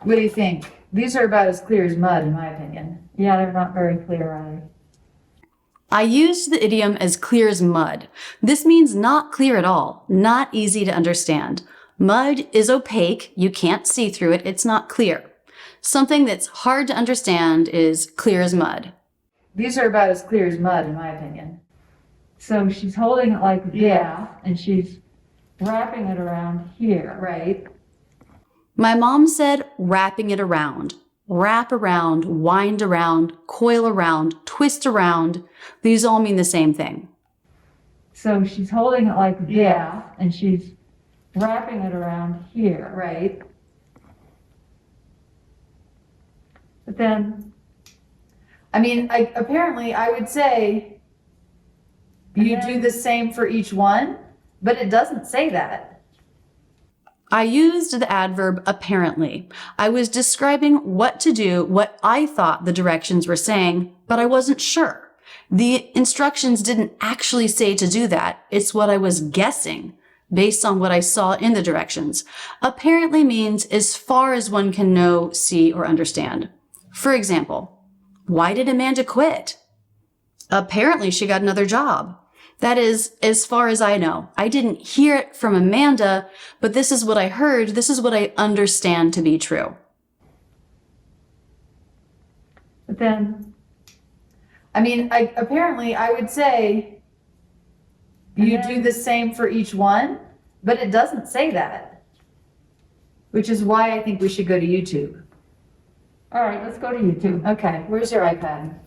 What do you think? These are about as clear as mud, in my opinion. Yeah, they're not very clear, are they? I used the idiom as clear as mud. This means not clear at all, not easy to understand. Mud is opaque. You can't see through it. It's not clear. Something that's hard to understand is clear as mud. These are about as clear as mud, in my opinion. So she's holding it like this, and she's wrapping it around here. Right. My mom said wrapping it around. Wrap around, wind around, coil around, twist around. These all mean the same thing. So she's holding it like this, and she's wrapping it around here. Right. But then, I mean, apparently I would say you do the same for each one, but it doesn't say that. I used the adverb apparently. I was describing what to do, what I thought the directions were saying, but I wasn't sure. The instructions didn't actually say to do that. It's what I was guessing based on what I saw in the directions. Apparently means as far as one can know, see, or understand. For example, why did Amanda quit? Apparently she got another job. That is, as far as I know. I didn't hear it from Amanda, but this is what I heard. This is what I understand to be true. but then, I mean, apparently I would say you do the same for each one, but it doesn't say that. Which is why I think we should go to YouTube. all right, let's go to YouTube. Okay, where's your iPad?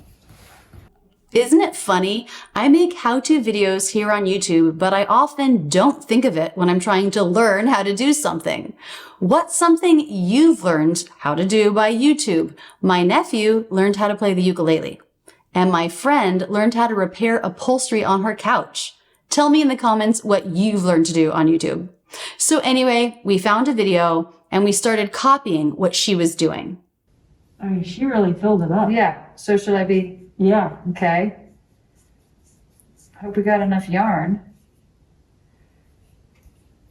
Isn't it funny? I make how-to videos here on YouTube, but I often don't think of it when I'm trying to learn how to do something. What's something you've learned how to do by YouTube? My nephew learned how to play the ukulele, and my friend learned how to repair upholstery on her couch. Tell me in the comments what you've learned to do on YouTube. So anyway, we found a video and we started copying what she was doing. I mean, she really filled it up. Yeah, so should I be? Yeah. Okay. Hope we got enough yarn.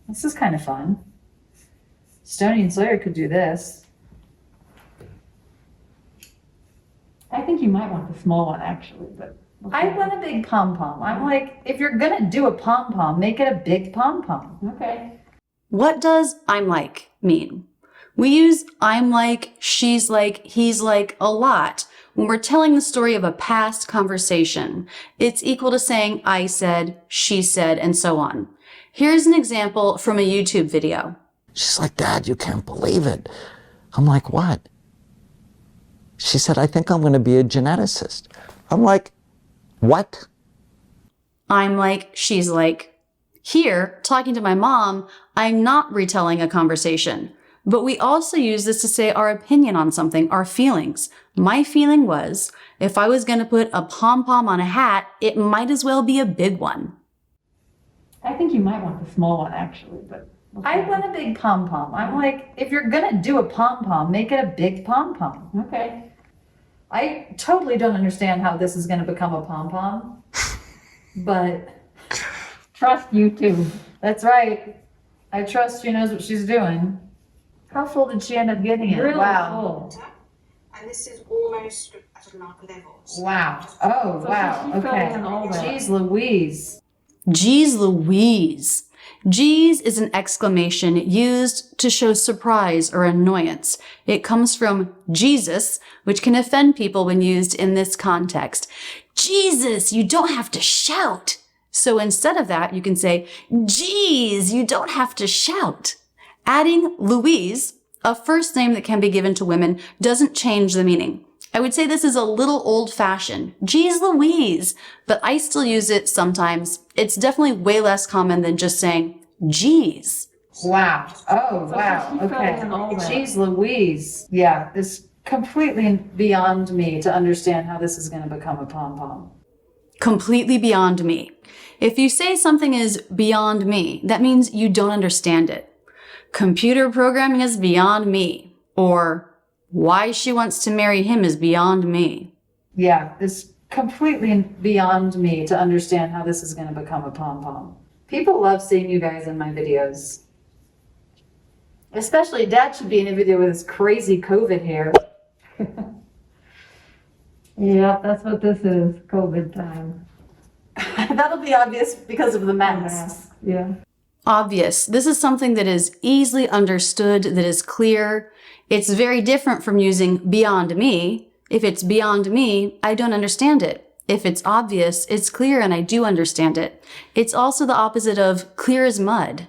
This is kind of fun. Stoney and Sawyer could do this. I think you might want the small one, actually, but. I want a big pom-pom. I'm like, if you're gonna do a pom-pom, make it a big pom-pom. Okay. What does I'm like mean? We use I'm like, she's like, he's like a lot when we're telling the story of a past conversation. It's equal to saying I said, she said, and so on. Here's an example from a YouTube video. She's like, Dad, you can't believe it. I'm like, what? She said, I think I'm going to be a geneticist. I'm like, what? I'm like, she's like. Here, talking to my mom, I'm not retelling a conversation. But we also use this to say our opinion on something, our feelings. My feeling was, if I was going to put a pom-pom on a hat, it might as well be a big one. I think you might want the small one, actually, but. I want a big pom-pom. I'm like, if you're gonna do a pom-pom, make it a big pom-pom. Okay. I totally don't understand how this is gonna become a pom-pom, but Trust YouTube. that's right. I trust she knows what she's doing. How full did she end up getting it? Really Wow. full. And this is almost at an upper level. Wow. Oh, So wow. she filled Okay. in all that. Jeez Louise. Geez Louise. Geez is an exclamation used to show surprise or annoyance. It comes from Jesus, which can offend people when used in this context. Jesus, you don't have to shout. So instead of that, you can say, geez, you don't have to shout. Adding Louise, a first name that can be given to women, doesn't change the meaning. I would say this is a little old-fashioned. Geez Louise. But I still use it sometimes. It's definitely way less common than just saying, geez. Wow. Oh, So wow. she filled Okay. in all that. Jeez Louise. Yeah, it's completely beyond me to understand how this is going to become a pom-pom. Completely beyond me. If you say something is beyond me, that means you don't understand it. Computer programming is beyond me. Or why she wants to marry him is beyond me. Yeah, it's completely beyond me to understand how this is going to become a pom-pom. People love seeing you guys in my videos. Especially Dad should be in a video with his crazy COVID hair. Yeah, that's what this is, COVID time. That'll be obvious because of the mask. Yeah. Obvious. This is something that is easily understood, that is clear. It's very different from using beyond me. If it's beyond me, I don't understand it. If it's obvious, it's clear and I do understand it. It's also the opposite of clear as mud.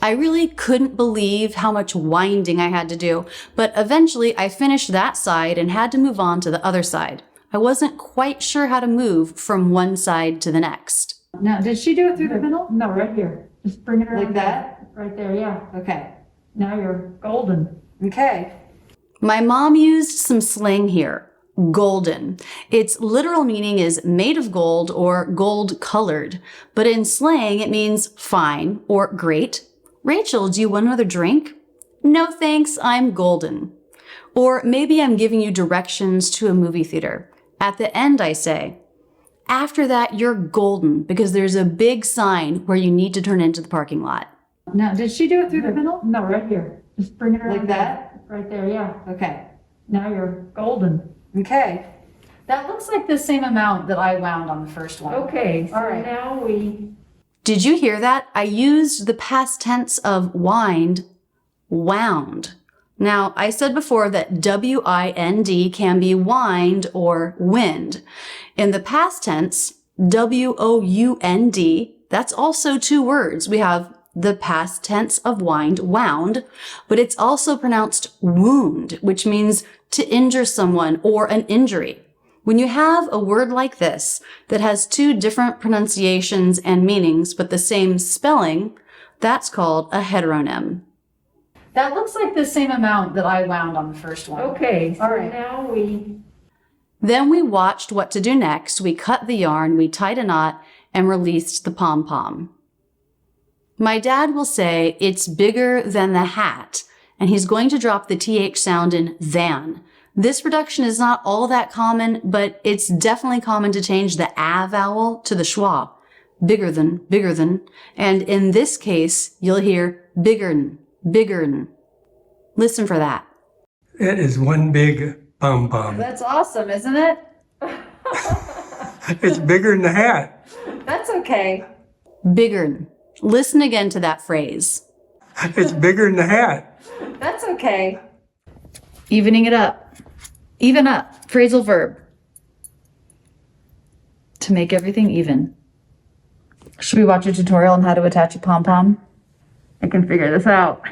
I really couldn't believe how much winding I had to do, but eventually I finished that side and had to move on to the other side. I wasn't quite sure how to move from one side to the next. Now, did she do it through the middle? No, right here. Just bring it around. Like that? Right there, yeah. Okay. Now you're golden. Okay. My mom used some slang here. Golden. Its literal meaning is made of gold or gold colored, but in slang it means fine or great. Rachel, do you want another drink? No thanks, I'm golden. Or maybe I'm giving you directions to a movie theater. At the end I say, after that you're golden because there's a big sign where you need to turn into the parking lot. Now, did she do it through the middle? No, right here. Just bring it around. Like that? Right there, yeah. Okay. Now you're golden. Okay. That looks like the same amount that I wound on the first one. Okay, so All right. now we... Did you hear that? I used the past tense of wind, wound. Now, I said before that W-I-N-D can be wind or wind. In the past tense, W-O-U-N-D, that's also two words. We have the past tense of wind, wound, but it's also pronounced wound, which means to injure someone or an injury. When you have a word like this that has two different pronunciations and meanings but the same spelling, that's called a heteronym. That looks like the same amount that I wound on the first one. Okay, so All right. now we... Then we watched what to do next. We cut the yarn, we tied a knot, and released the pom-pom. My dad will say it's bigger than the hat, and he's going to drop the TH sound in than. This reduction is not all that common, but it's definitely common to change the a vowel to the schwa. Bigger than, and in this case, you'll hear bigger'n, bigger'n. Listen for that. It is one big pom-pom. That's awesome, isn't it? It's bigger than the hat. That's okay. Bigger'n. Listen again to that phrase. It's bigger than the hat. That's okay. Evening it up. Even up. Phrasal verb. To make everything even. Should we watch a tutorial on how to attach a pom-pom? I can figure this out.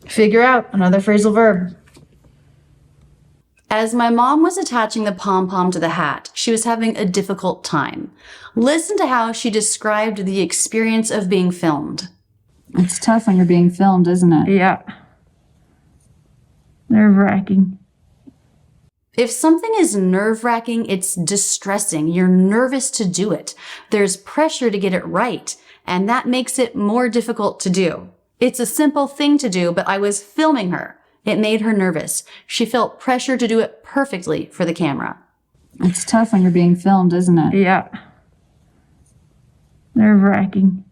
Figure out another phrasal verb. As my mom was attaching the pom-pom to the hat, she was having a difficult time. Listen to how she described the experience of being filmed. It's tough when you're being filmed, isn't it? Yeah. Nerve-wracking. If something is nerve-wracking, it's distressing. You're nervous to do it. There's pressure to get it right, and that makes it more difficult to do. It's a simple thing to do, but I was filming her. It made her nervous. She felt pressure to do it perfectly for the camera. It's tough when you're being filmed, isn't it? Yeah. Nerve-wracking.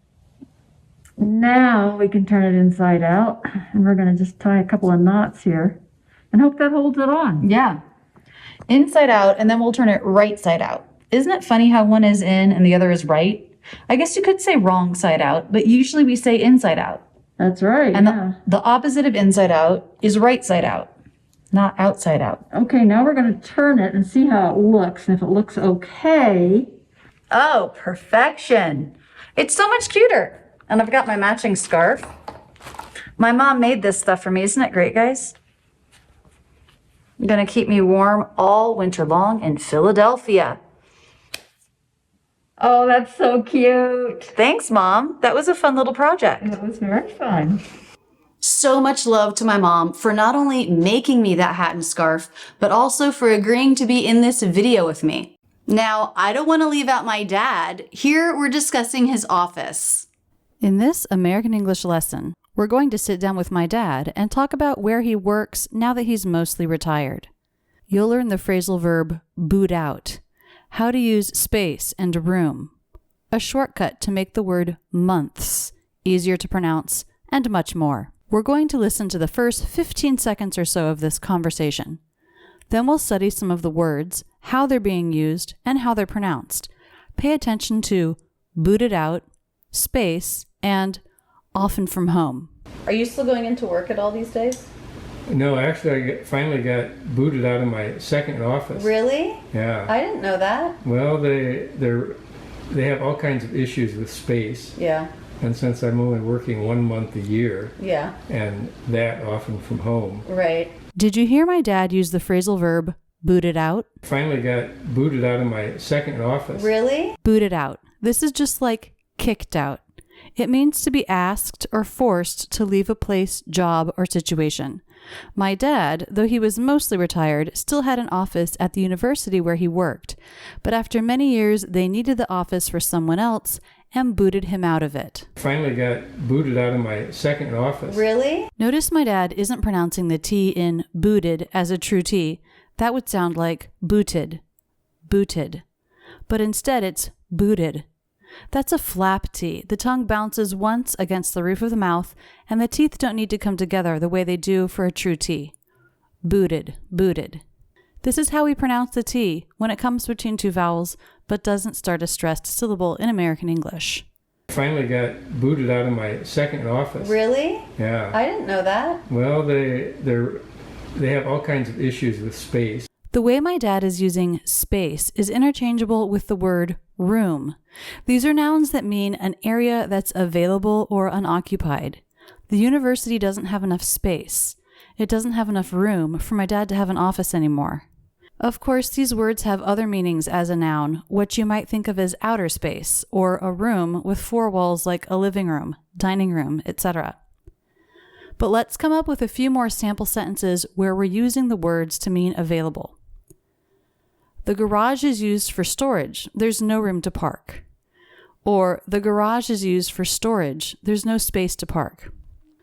Now we can turn it inside out, and we're going to just tie a couple of knots here and hope that holds it on. Yeah. Inside out, and then we'll turn it right side out. Isn't it funny how one is in and the other is right? I guess you could say wrong side out, but usually we say inside out. That's right, And yeah. the opposite of inside out is right side out, not outside out. Okay, now we're going to turn it and see how it looks. And if it looks okay... Oh, perfection. It's so much cuter. And I've got my matching scarf. My mom made this stuff for me. Isn't it great, guys? Gonna keep me warm all winter long in Philadelphia. Oh, that's so cute. Thanks, Mom. That was a fun little project. It was very fun. So much love to my mom for not only making me that hat and scarf, but also for agreeing to be in this video with me. Now, I don't want to leave out my dad. Here we're discussing his office. In this American English lesson, we're going to sit down with my dad and talk about where he works now that he's mostly retired. You'll learn the phrasal verb boot out, how to use space and room, a shortcut to make the word months easier to pronounce, and much more. We're going to listen to the first 15 seconds or so of this conversation. Then we'll study some of the words, how they're being used, and how they're pronounced. Pay attention to booted out, space, and often from home. Are you still going into work at all these days? No, actually, I finally got booted out of my second office. Really? Yeah. I didn't know that. Well, they have all kinds of issues with space. Yeah. And since I'm only working 1 month a year, Yeah. and that often from home, Right. Did you hear my dad use the phrasal verb booted out? finally got booted out of my second office. Really? Booted out. This is just like kicked out. It means to be asked or forced to leave a place, job, or situation. My dad, though he was mostly retired, still had an office at the university where he worked. But after many years, they needed the office for someone else and booted him out of it. Finally got booted out of my second office. Really? Notice my dad isn't pronouncing the T in booted as a true T. That would sound like booted, booted. But instead it's booted. That's a flap T. The tongue bounces once against the roof of the mouth, and the teeth don't need to come together the way they do for a true T. Booted, booted. This is how we pronounce the T when it comes between two vowels, but doesn't start a stressed syllable in American English. Finally got booted out of my second office. Really? Yeah. I didn't know that. Well, they have all kinds of issues with space. The way my dad is using space is interchangeable with the word room. These are nouns that mean an area that's available or unoccupied. The university doesn't have enough space. It doesn't have enough room for my dad to have an office anymore. Of course, these words have other meanings as a noun, what you might think of as outer space, or a room with four walls like a living room, dining room, etc. But let's come up with a few more sample sentences where we're using the words to mean available. The garage is used for storage. There's no room to park. Or the garage is used for storage. There's no space to park.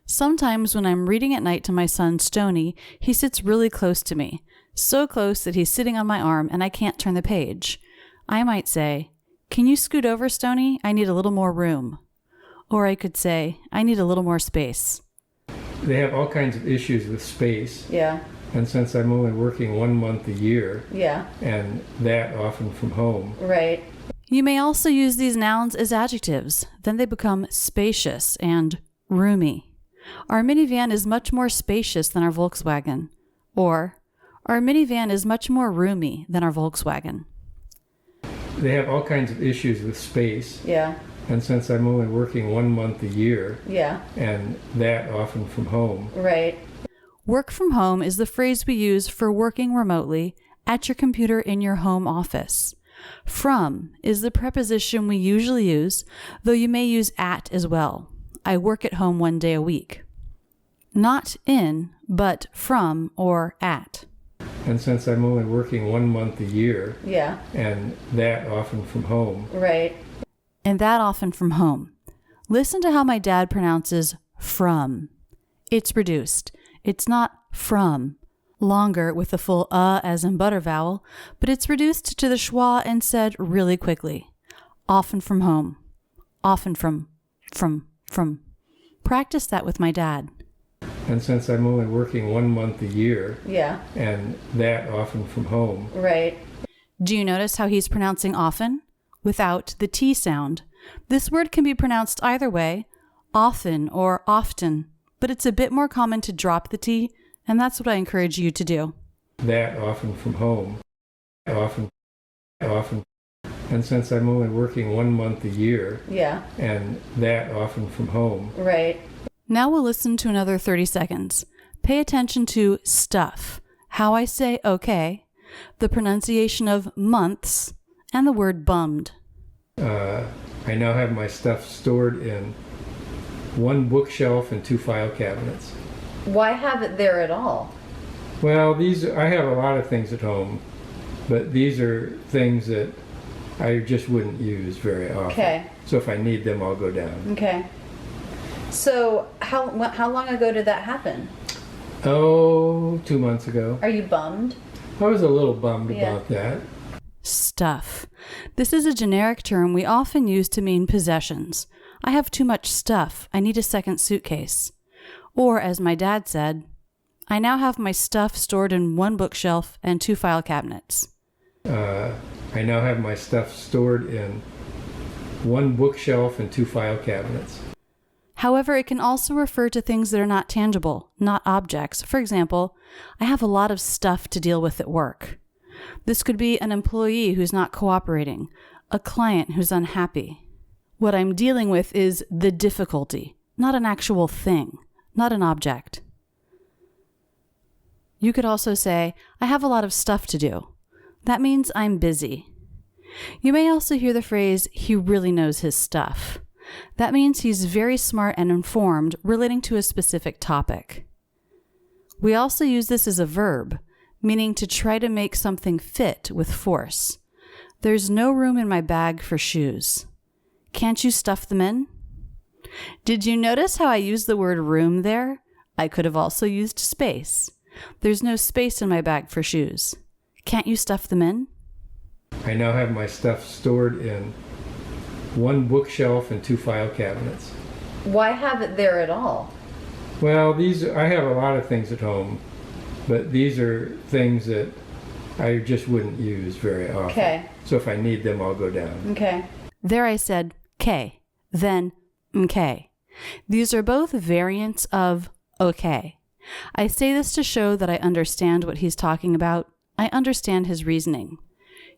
Sometimes when I'm reading at night to my son Stoney, he sits really close to me. So close that he's sitting on my arm and I can't turn the page. I might say, "Can you scoot over, Stoney? I need a little more room." Or I could say, "I need a little more space." They have all kinds of issues with space. Yeah. And since I'm only working 1 month a year, Yeah. and that often from home, Right. You may also use these nouns as adjectives. Then they become spacious and roomy. Our minivan is much more spacious than our Volkswagen. Or, our minivan is much more roomy than our Volkswagen. they have all kinds of issues with space. Yeah. And since I'm only working 1 month a year, Yeah. and that often from home, Right. Work from home is the phrase we use for working remotely at your computer in your home office. From is the preposition we usually use, though you may use at as well. I work at home 1 day a week. Not in, but from or at. and since I'm only working 1 month a year, Yeah. and that often from home, Right. And that often from home. Listen to how my dad pronounces from. It's reduced. It's not from, longer with the full as in butter vowel, but it's reduced to the schwa and said really quickly. Often from home. Often from. Practice that with my dad. and since I'm only working 1 month a year, Yeah. and that often from home, Right. Do you notice how he's pronouncing often? Without the T sound. This word can be pronounced either way, often or often, but it's a bit more common to drop the T, and that's what I encourage you to do. that often from home, often, and since I'm only working 1 month a year, Yeah. and that often from home, Right. Now we'll listen to another 30 seconds. Pay attention to stuff, how I say okay, the pronunciation of months, and the word bummed. I now have my stuff stored in 1 bookshelf and 2 file cabinets. Why have it there at all? Well, I have a lot of things at home, but these are things that I just wouldn't use very often. Okay. So if I need them, I'll go down. Okay. So how long ago did that happen? Oh, 2 months ago. Are you bummed? I was a little bummed Yeah. about that. Stuff. This is a generic term we often use to mean possessions. I have too much stuff. I need a second suitcase. Or, as my dad said, I now have my stuff stored in 1 bookshelf and 2 file cabinets. I now have my stuff stored in 1 bookshelf and 2 file cabinets. However, it can also refer to things that are not tangible, not objects. For example, I have a lot of stuff to deal with at work. This could be an employee who's not cooperating, a client who's unhappy, What I'm dealing with is the difficulty, not an actual thing, not an object. You could also say, I have a lot of stuff to do. That means I'm busy. You may also hear the phrase, he really knows his stuff. That means he's very smart and informed relating to a specific topic. We also use this as a verb, meaning to try to make something fit with force. There's no room in my bag for shoes. Can't you stuff them in? Did you notice how I used the word room there? I could have also used space. There's no space in my bag for shoes. Can't you stuff them in? I now have my stuff stored in 1 bookshelf and 2 file cabinets. Why have it there at all? Well, I have a lot of things at home, but these are things that I just wouldn't use very often. Okay. So if I need them, I'll go down. Okay. There I said K, then okay. These are both variants of okay. I say this to show that I understand what he's talking about. I understand his reasoning.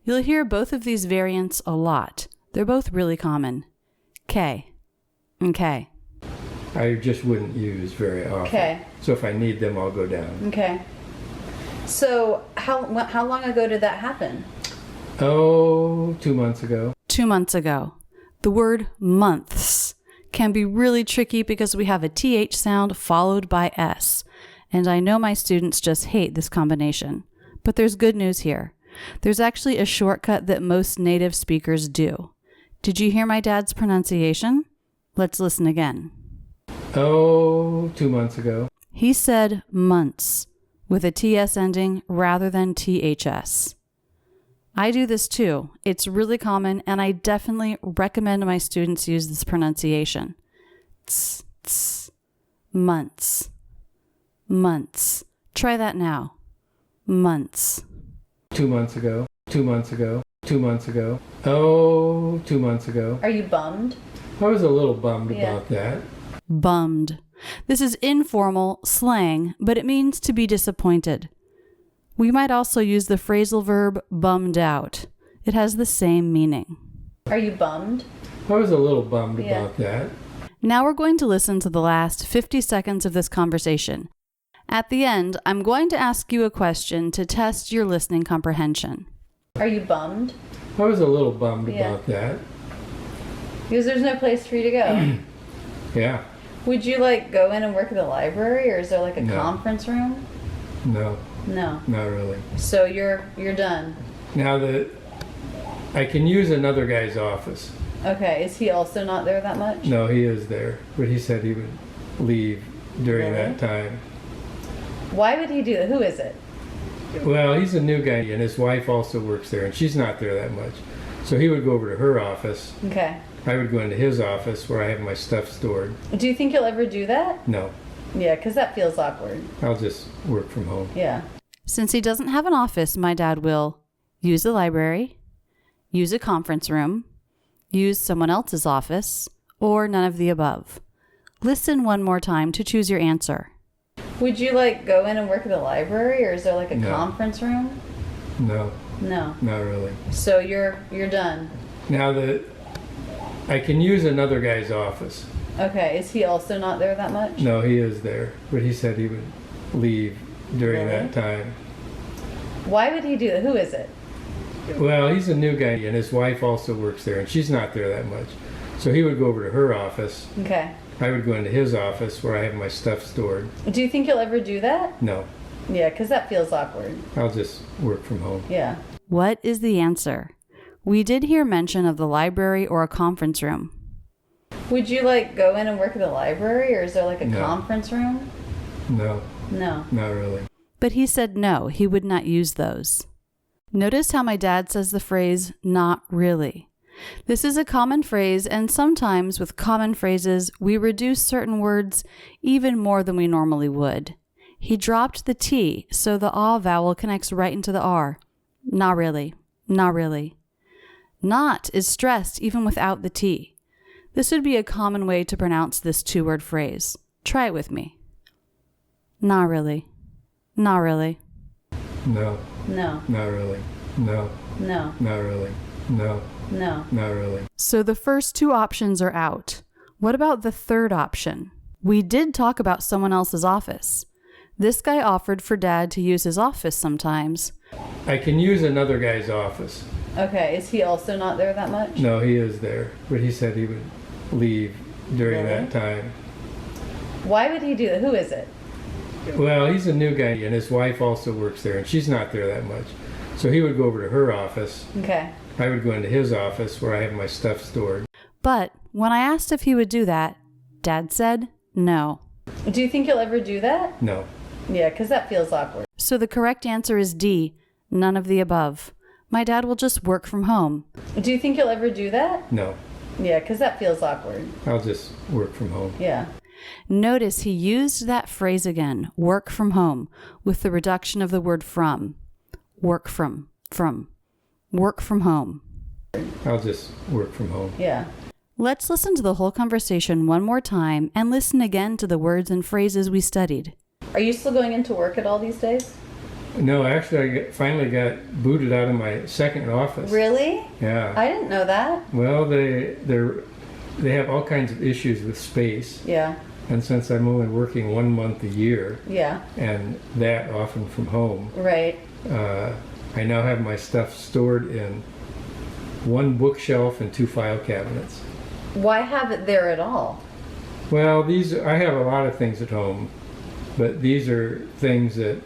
You'll hear both of these variants a lot. They're both really common. K, okay. I just wouldn't use very often. Okay. So if I need them, I'll go down. Okay. So how long ago did that happen? Oh, 2 months ago. 2 months ago. The word months can be really tricky because we have a TH sound followed by S. And I know my students just hate this combination. But there's good news here. There's actually a shortcut that most native speakers do. Did you hear my dad's pronunciation? Let's listen again. Oh, 2 months ago. He said months with a TS ending rather than THS. I do this too. It's really common, and I definitely recommend my students use this pronunciation. Tss, tss, months. Months. Try that now. Months. 2 months ago. 2 months ago. 2 months ago. Oh, 2 months ago. Are you bummed? I was a little bummed about that. Bummed. This is informal slang, but it means to be disappointed. We might also use the phrasal verb bummed out. It has the same meaning. Are you bummed? I was a little bummed about that. Now we're going to listen to the last 50 seconds of this conversation. At the end, I'm going to ask you a question to test your listening comprehension. Are you bummed? I was a little bummed about that. Because there's no place for you to go. Yeah. Would you go in and work at the library, or is there a conference room? No. No. Not really. So you're done. Now I can use another guy's office. Okay. Is he also not there that much? No, he is there, but he said he would leave during that time. Why would he do that? Who is it? Well, he's a new guy, and his wife also works there, and she's not there that much. So he would go over to her office. Okay. I would go into his office where I have my stuff stored. Do you think you'll ever do that? No. Yeah, because that feels awkward. I'll just work from home. Yeah. Since he doesn't have an office, my dad will use the library, use a conference room, use someone else's office, or none of the above. Listen one more time to choose your answer. Would you go in and work at the library, or is there a No. conference room? No. No. Not really. So you're done. Now I can use another guy's office. Okay. Is he also not there that much? No, he is there, but he said he would leave during that time. Why would he do that? Who is it? Well, he's a new guy, and his wife also works there, and she's not there that much. So he would go over to her office. Okay. I would go into his office where I have my stuff stored. Do you think you'll ever do that? No. Yeah, because that feels awkward. I'll just work from home. Yeah. What is the answer? We did hear mention of the library or a conference room. Would you go in and work at the library, or is there No. conference room? No. No. Not really. But he said no, he would not use those. Notice how my dad says the phrase, not really. This is a common phrase, and sometimes with common phrases, we reduce certain words even more than we normally would. He dropped the T, so the ah vowel connects right into the R. Not really. Not really. Not is stressed even without the T. This would be a common way to pronounce this two-word phrase. Try it with me. Not really. Not really. No. No. Not really. No. No. Not really. No. No. Not really. So the first two options are out. What about the third option? We did talk about someone else's office. This guy offered for Dad to use his office sometimes. I can use another guy's office. Okay, is he also not there that much? No, he is there, but he said he would leave during that time. Why would he do that? Who is it? Well, he's a new guy, and his wife also works there, and she's not there that much. So he would go over to her office. Okay. I would go into his office where I have my stuff stored. But when I asked if he would do that, Dad said no. Do you think he'll ever do that? No. Yeah, because that feels awkward. So the correct answer is D, none of the above. My dad will just work from home. Do you think he'll ever do that? No. Yeah, because that feels awkward. I'll just work from home. Yeah. Notice he used that phrase again, work from home, with the reduction of the word from. Work from. Work from home. I'll just work from home. Yeah. Let's listen to the whole conversation one more time and listen again to the words and phrases we studied. Are you still going into work at all these days? No, actually, I finally got booted out of my second office. Really? Yeah. I didn't know that. Well, they have all kinds of issues with space. Yeah. And since I'm only working 1 month a year, Yeah. and that often from home, Right. I now have my stuff stored in 1 bookshelf and 2 file cabinets. Why have it there at all? Well, I have a lot of things at home, but these are things that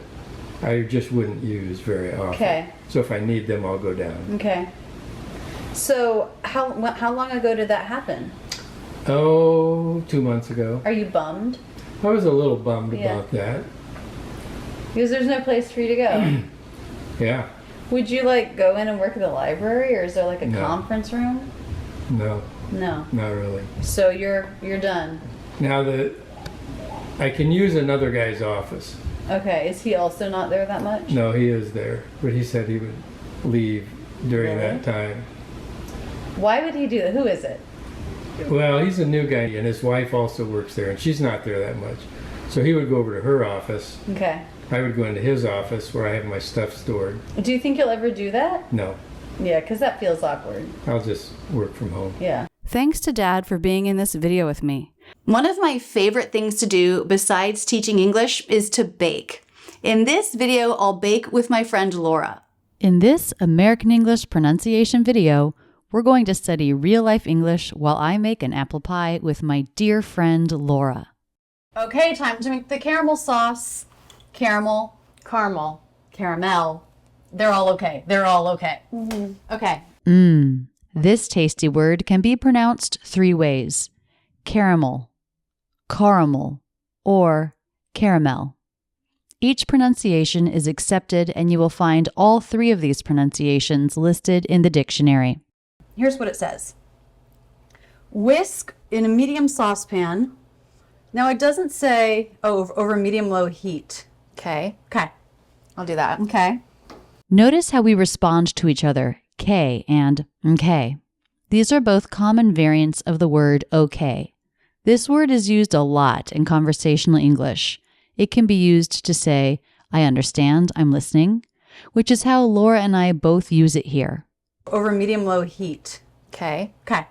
I just wouldn't use very often. Okay. So if I need them, I'll go down. Okay. So how long ago did that happen? Oh, 2 months ago. Are you bummed? I was a little bummed Yeah. about that. Because there's no place for you to go. Yeah. Would you like go in and work at the library, or is there like a No. conference room? No, No. not really. So you're done. Now I can use another guy's office. Okay. Is he also not there that much? No, he is there, but he said he would leave during Really? that time. Why would he do that? Who is it? Well, he's a new guy, and his wife also works there, and she's not there that much. So he would go over to her office. Okay. I would go into his office where I have my stuff stored. Do you think he'll ever do that? No, Yeah, because that feels awkward. I'll just work from home. Yeah. Thanks to Dad for being in this video with me. One of my favorite things to do besides teaching English is to bake. In this video, I'll bake with my friend Laura. In this American English pronunciation video, we're going to study real-life English while I make an apple pie with my dear friend Laura. Okay, time to make the caramel sauce. Caramel. Caramel. They're all okay. They're all okay. Mm-hmm. Okay. This tasty word can be pronounced 3 ways: caramel, caramel, or caramel. Each pronunciation is accepted, and you will find all 3 of these pronunciations listed in the dictionary. Here's what it says. Whisk in a medium saucepan. Now it doesn't say over medium-low heat. Okay. Okay. I'll do that. Okay. Notice how we respond to each other, K and okay. These are both common variants of the word okay. This word is used a lot in conversational English. It can be used to say, I understand, I'm listening, which is how Laura and I both use it here. Over medium-low heat. Okay. Okay.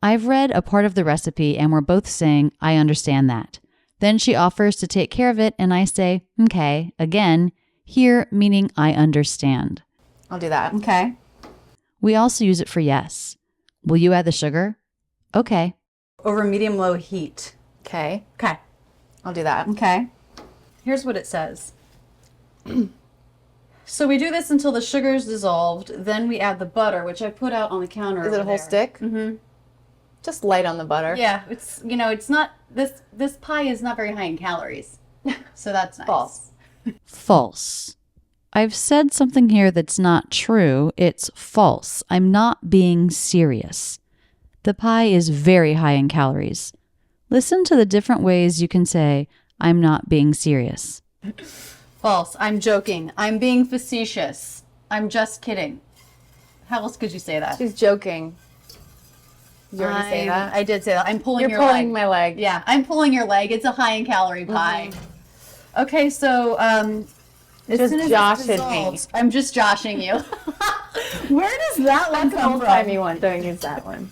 I've read a part of the recipe and we're both saying, I understand that. Then she offers to take care of it and I say, okay, again, here meaning I understand. I'll do that. Okay. We also use it for yes. Will you add the sugar? Okay. Over medium-low heat. Okay. Okay. I'll do that. Okay. Here's what it says. So we do this until the sugar is dissolved. Then we add the butter, which I put out on the counter. Is it a whole stick? Mm-hmm. Just light on the butter. Yeah, it's it's not this pie is not very high in calories, so that's nice. False. False. I've said something here that's not true. It's false. I'm not being serious. The pie is very high in calories. Listen to the different ways you can say, I'm not being serious. False. I'm joking. I'm being facetious. I'm just kidding. How else could you say that? She's joking. Did you already say that? I did say that. I'm pulling You're your pulling leg. my leg. Yeah, I'm pulling your leg. It's a high in calorie pie. Okay, so As Just soon as josh it's it dissolved, I'm just joshing you. Where does that one That's an come old from? timey one. Don't use that one.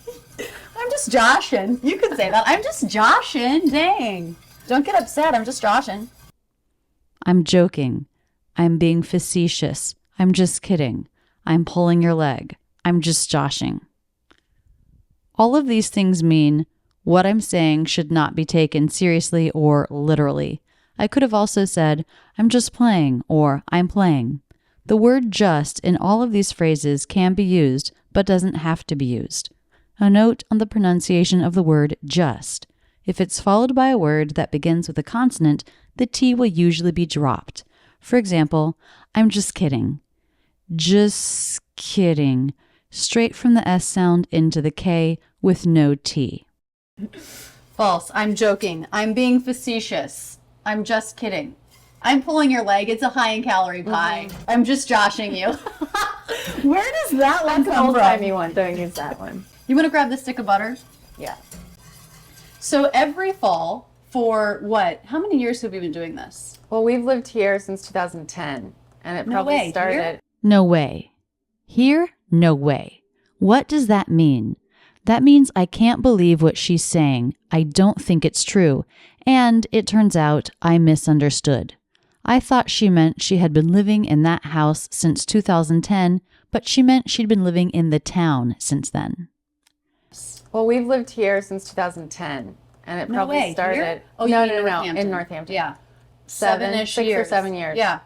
I'm just joshing. You could say that. I'm just joshing. Dang. Don't get upset. I'm just joshing. I'm joking. I'm being facetious. I'm just kidding. I'm pulling your leg. I'm just joshing. All of these things mean what I'm saying should not be taken seriously or literally. I could have also said, I'm just playing, or I'm playing. The word just in all of these phrases can be used, but doesn't have to be used. A note on the pronunciation of the word just. If it's followed by a word that begins with a consonant, the T will usually be dropped. For example, I'm just kidding. Just kidding. Straight from the S sound into the K with no T. False. I'm joking. I'm being facetious. I'm just kidding. I'm pulling your leg. It's a high in calorie pie. I'm just joshing you. Where does that one That's an come old from? timey one. Don't use that one. You want to grab the stick of butter? Yeah. So every fall for what? How many years have we been doing this? Well, we've lived here since 2010, and it No probably way. started. Here? No way. Here? No way. What does that mean? That means I can't believe what she's saying. I don't think it's true. And it turns out I misunderstood. I thought she meant she had been living in that house since 2010, but she meant she'd been living in the town since then. Well, we've lived here since 2010, and it No probably way. started. Here? Oh, no, you mean no, no, Northampton. in Northampton. Yeah. 6 years. or 7 years. Yeah.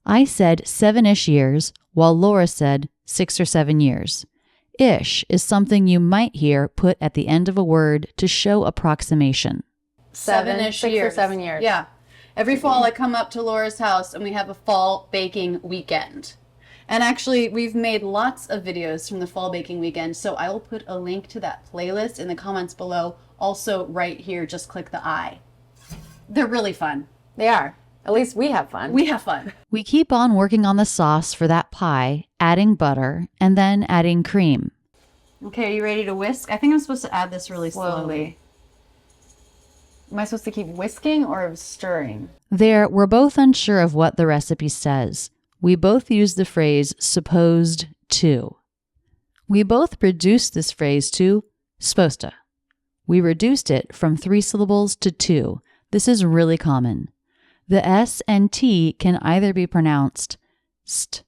I said 7-ish years, while Laura said 6 or 7 years. Ish is something you might hear put at the end of a word to show approximation. 7-ish 6 years. or 7 years. Yeah. Every fall I come up to Laura's house and we have a fall baking weekend. And actually, we've made lots of videos from the fall baking weekend, so I will put a link to that playlist in the comments below. Also, right here, just click the I. They're really fun. They are. At least we have fun. We have fun. We keep on working on the sauce for that pie, adding butter, and then adding cream. Okay, are you ready to whisk? I think I'm supposed to add this really slowly. Am I supposed to keep whisking or stirring? There, we're both unsure of what the recipe says. We both use the phrase supposed to. We both reduced this phrase to supposed to. We reduced it from 3 syllables to 2. This is really common. The S and T can either be pronounced st,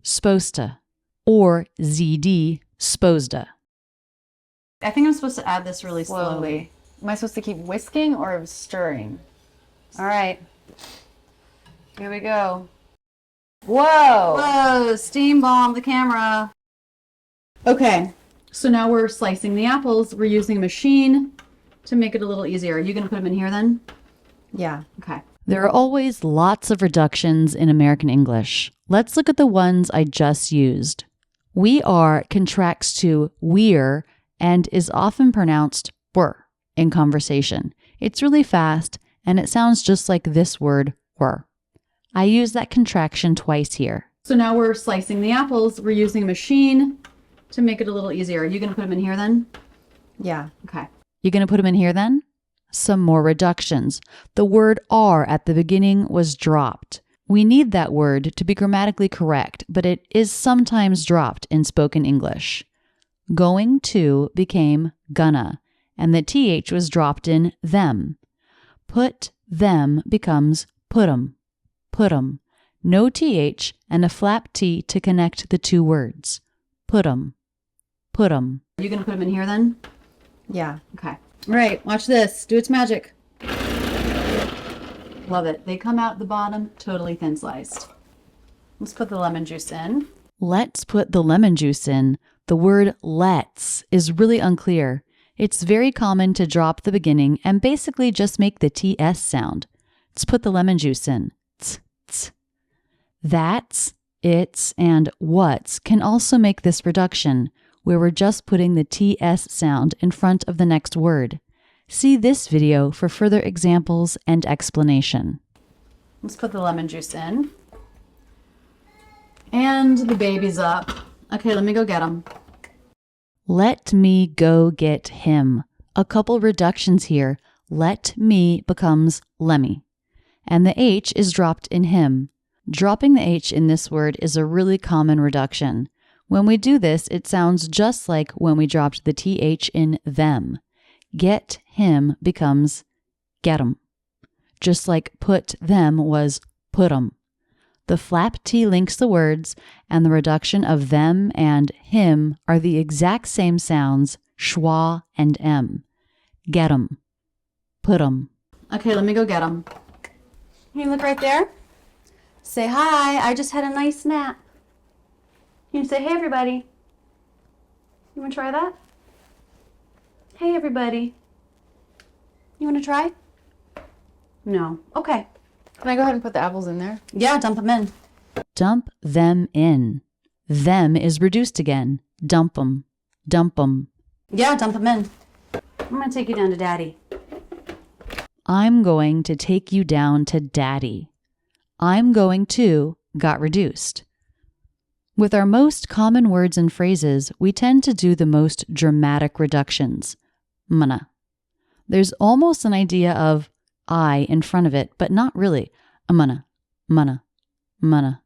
supposed to, or ZD, supposed to. I think I'm supposed to add this really slowly. Am I supposed to keep whisking or stirring? All right. Here we go. Whoa! Whoa, steam bomb the camera. Okay, so now we're slicing the apples. We're using a machine to make it a little easier. Are you going to put them in here then? Yeah. Okay. There are always lots of reductions in American English. Let's look at the ones I just used. We are contracts to we're and is often pronounced were in conversation. It's really fast and it sounds just like this word were. I use that contraction twice here. So now we're slicing the apples. We're using a machine to make it a little easier. Are you going to put them in here then? Yeah. Okay. You going to put them in here then? Some more reductions. The word are at the beginning was dropped. We need that word to be grammatically correct, but it is sometimes dropped in spoken English. Going to became gonna, and the TH was dropped in them. Put them becomes put 'em. Put 'em. No TH and a flap T to connect the two words. Put 'em. Put 'em. Are you going to put them in here then? Yeah. Okay. All right, watch this. Do its magic. Love it. They come out the bottom totally thin sliced. Let's put the lemon juice in. Let's put the lemon juice in. The word let's is really unclear. It's very common to drop the beginning and basically just make the TS sound. Let's put the lemon juice in. Tss, tss. That's, it's, and what's can also make this reduction, where we're just putting the TS sound in front of the next word. See this video for further examples and explanation. Let's put the lemon juice in. And the baby's up. Okay, let me go get him. Let me go get him. A couple reductions here. Let me becomes lemmy. And the H is dropped in him. Dropping the H in this word is a really common reduction. When we do this, it sounds just like when we dropped the TH in them. Get him becomes get 'em. Just like put them was put 'em. The flap T links the words, and the reduction of them and him are the exact same sounds, schwa and m. Get 'em. Put 'em. Okay, let me go get them. Can you look right there? Say hi, I just had a nice nap. Can you say hey everybody? You want to try that? Hey everybody. You want to try? No. Okay. Can I go ahead and put the apples in there? Yeah, dump them in. Dump them in. Them is reduced again. Dump 'em. Dump 'em. Yeah, dump them in. I'm going to take you down to Daddy. I'm going to take you down to Daddy. I'm going to got reduced. With our most common words and phrases, we tend to do the most dramatic reductions. Mna. There's almost an idea of I in front of it, but not really. Mna, mna, mna.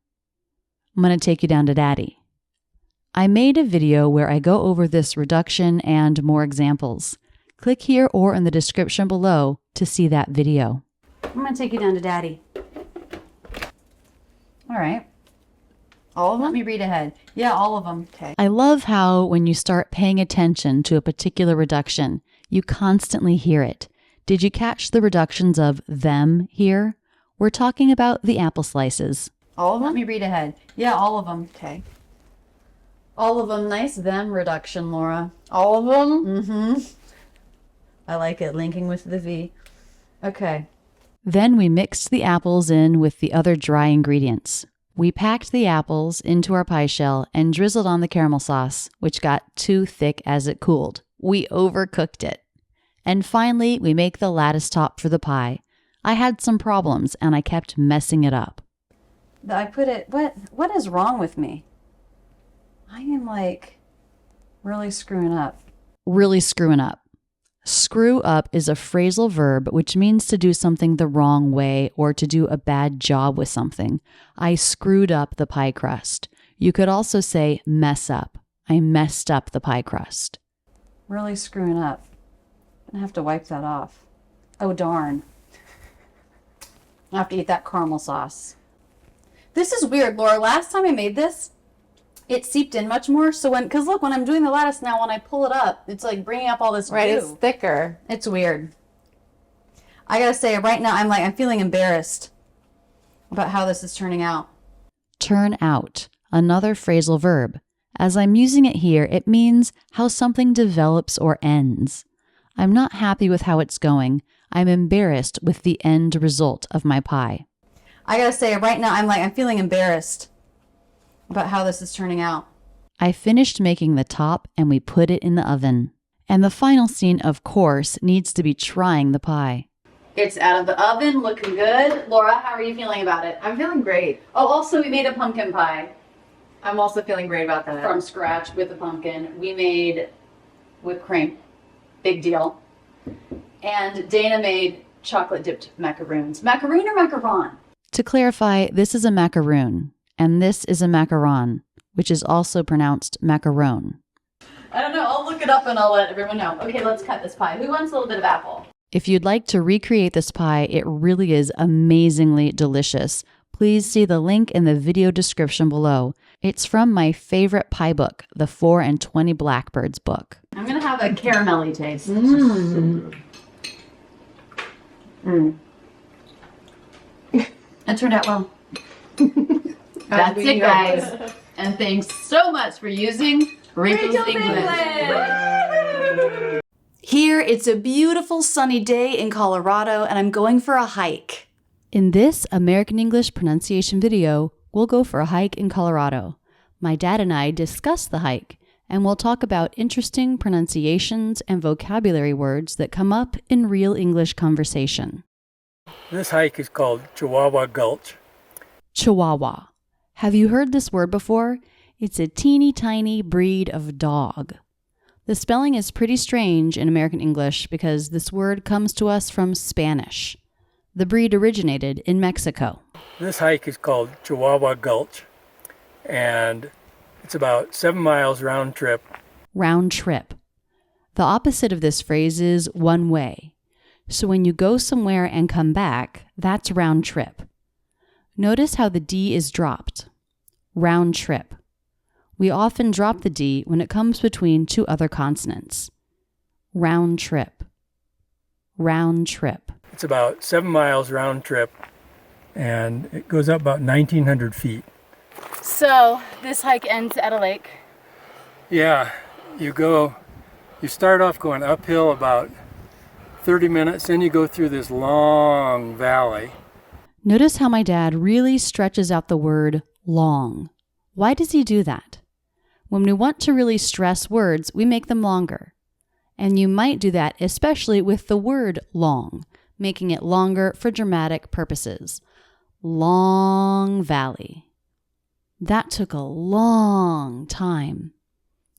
I'm going to take you down to Daddy. I made a video where I go over this reduction and more examples. Click here or in the description below to see that video. I'm going to take you down to Daddy. All right. All of them? Let me read ahead. Yeah, all of them. Okay. I love how when you start paying attention to a particular reduction, you constantly hear it. Did you catch the reductions of them here? We're talking about the apple slices. All of them? Let me read ahead. Yeah, all of them. Okay. All of them. Nice them reduction, Laura. All of them? Mm-hmm. I like it. Linking with the V. Okay. Then we mixed the apples in with the other dry ingredients. We packed the apples into our pie shell and drizzled on the caramel sauce, which got too thick as it cooled. We overcooked it. And finally, we make the lattice top for the pie. I had some problems and I kept messing it up. I put it, what is wrong with me? I am like really screwing up. Really screwing up. Screw up is a phrasal verb which means to do something the wrong way or to do a bad job with something. I screwed up the pie crust. You could also say mess up. I messed up the pie crust. Really screwing up. I have to wipe that off. Oh, darn. I have to eat that caramel sauce. This is weird, Laura. Last time I made this, it seeped in much more. So because look, when I'm doing the lattice now, when I pull it up, it's like bringing up all this right, goo. it's thicker. It's weird. I gotta say, right now, I'm feeling embarrassed about how this is turning out. Turn out, another phrasal verb. As I'm using it here, it means how something develops or ends. I'm not happy with how it's going. I'm embarrassed with the end result of my pie. I gotta say, right now, I'm feeling embarrassed about how this is turning out. I finished making the top and we put it in the oven. And the final scene, of course, needs to be trying the pie. It's out of the oven, looking good. Laura, how are you feeling about it? I'm feeling great. Oh, also we made a pumpkin pie. I'm also feeling great about that. From scratch with a pumpkin. We made whipped cream. Big deal. And Dana made chocolate dipped macaroons. Macaroon or macaron? To clarify, this is a macaroon, and this is a macaron, which is also pronounced macaron. I don't know. I'll look it up and I'll let everyone know. Okay, let's cut this pie. Who wants a little bit of apple? If you'd like to recreate this pie, it really is amazingly delicious. Please see the link in the video description below. It's from my favorite pie book, the 4 and 20 Blackbirds book. I'm going to have a caramelly taste. It turned out well. That's it, guys. And thanks so much for using Rachel's English. Here, it's a beautiful sunny day in Colorado, and I'm going for a hike. In this American English pronunciation video, we'll go for a hike in Colorado. My dad and I discuss the hike, and we'll talk about interesting pronunciations and vocabulary words that come up in real English conversation. This hike is called Chihuahua Gulch. Chihuahua. Have you heard this word before? It's a teeny tiny breed of dog. The spelling is pretty strange in American English because this word comes to us from Spanish. The breed originated in Mexico. This hike is called Chihuahua Gulch, and it's about 7 miles round trip. Round trip. The opposite of this phrase is one way. So when you go somewhere and come back, that's round trip. Notice how the D is dropped. Round trip. We often drop the D when it comes between two other consonants. Round trip. Round trip. It's about 7 miles round trip, and it goes up about 1,900 feet. So this hike ends at a lake. Yeah, you start off going uphill about 30 minutes, then you go through this long valley. Notice how my dad really stretches out the word long. Why does he do that? When we want to really stress words, we make them longer. And you might do that especially with the word long, making it longer for dramatic purposes. Long valley. That took a long time.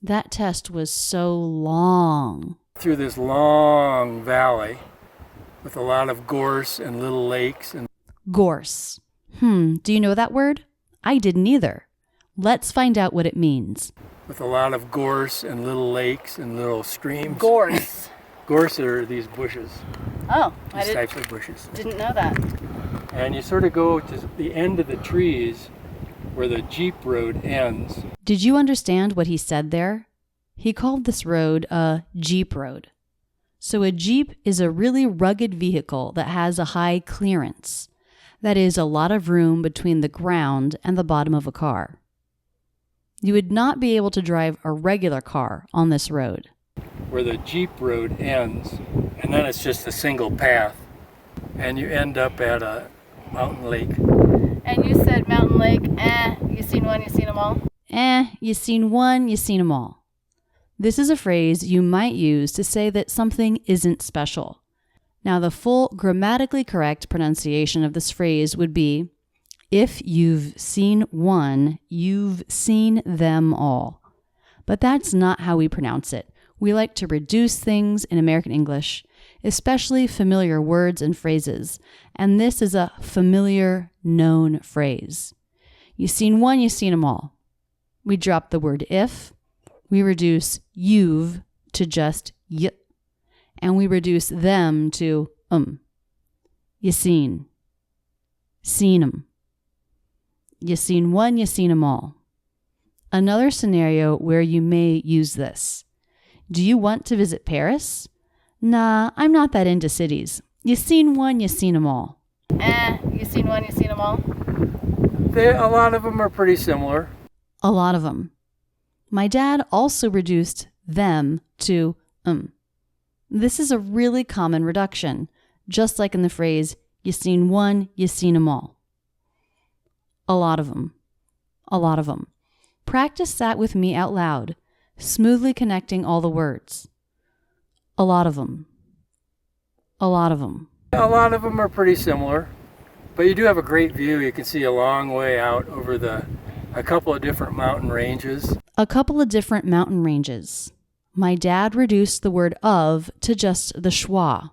That test was so long. Through this long valley with a lot of gorse and little lakes. And Gorse. Do you know that word? I didn't either. Let's find out what it means. With a lot of gorse and little lakes and little streams. Gorse. Gorse are these bushes. Oh, these types of bushes. Didn't know that. And you sort of go to the end of the trees where the Jeep road ends. Did you understand what he said there? He called this road a Jeep road. So a Jeep is a really rugged vehicle that has a high clearance. That is a lot of room between the ground and the bottom of a car. You would not be able to drive a regular car on this road. Where the Jeep road ends, and then it's just a single path, and you end up at a mountain lake. And you said mountain lake, you seen one, you seen them all? You seen one, you seen them all. This is a phrase you might use to say that something isn't special. Now, the full grammatically correct pronunciation of this phrase would be, if you've seen one, you've seen them all. But that's not how we pronounce it. We like to reduce things in American English, especially familiar words and phrases, and this is a familiar, known phrase. You seen one, you seen them all. We drop the word if, we reduce you've to just y, and we reduce them to You seen 'em. You seen one, you seen 'em all. Another scenario where you may use this. Do you want to visit Paris? Nah, I'm not that into cities. You seen one, you seen 'em all. You seen one, you seen them all? A lot of them are pretty similar. A lot of them. My dad also reduced them to This is a really common reduction, just like in the phrase, you seen one, you seen 'em all. A lot of them. A lot of them. Practice that with me out loud, smoothly connecting all the words. A lot of them. A lot of them. A lot of them are pretty similar, but you do have a great view. You can see a long way out over a couple of different mountain ranges. A couple of different mountain ranges. My dad reduced the word of to just the schwa.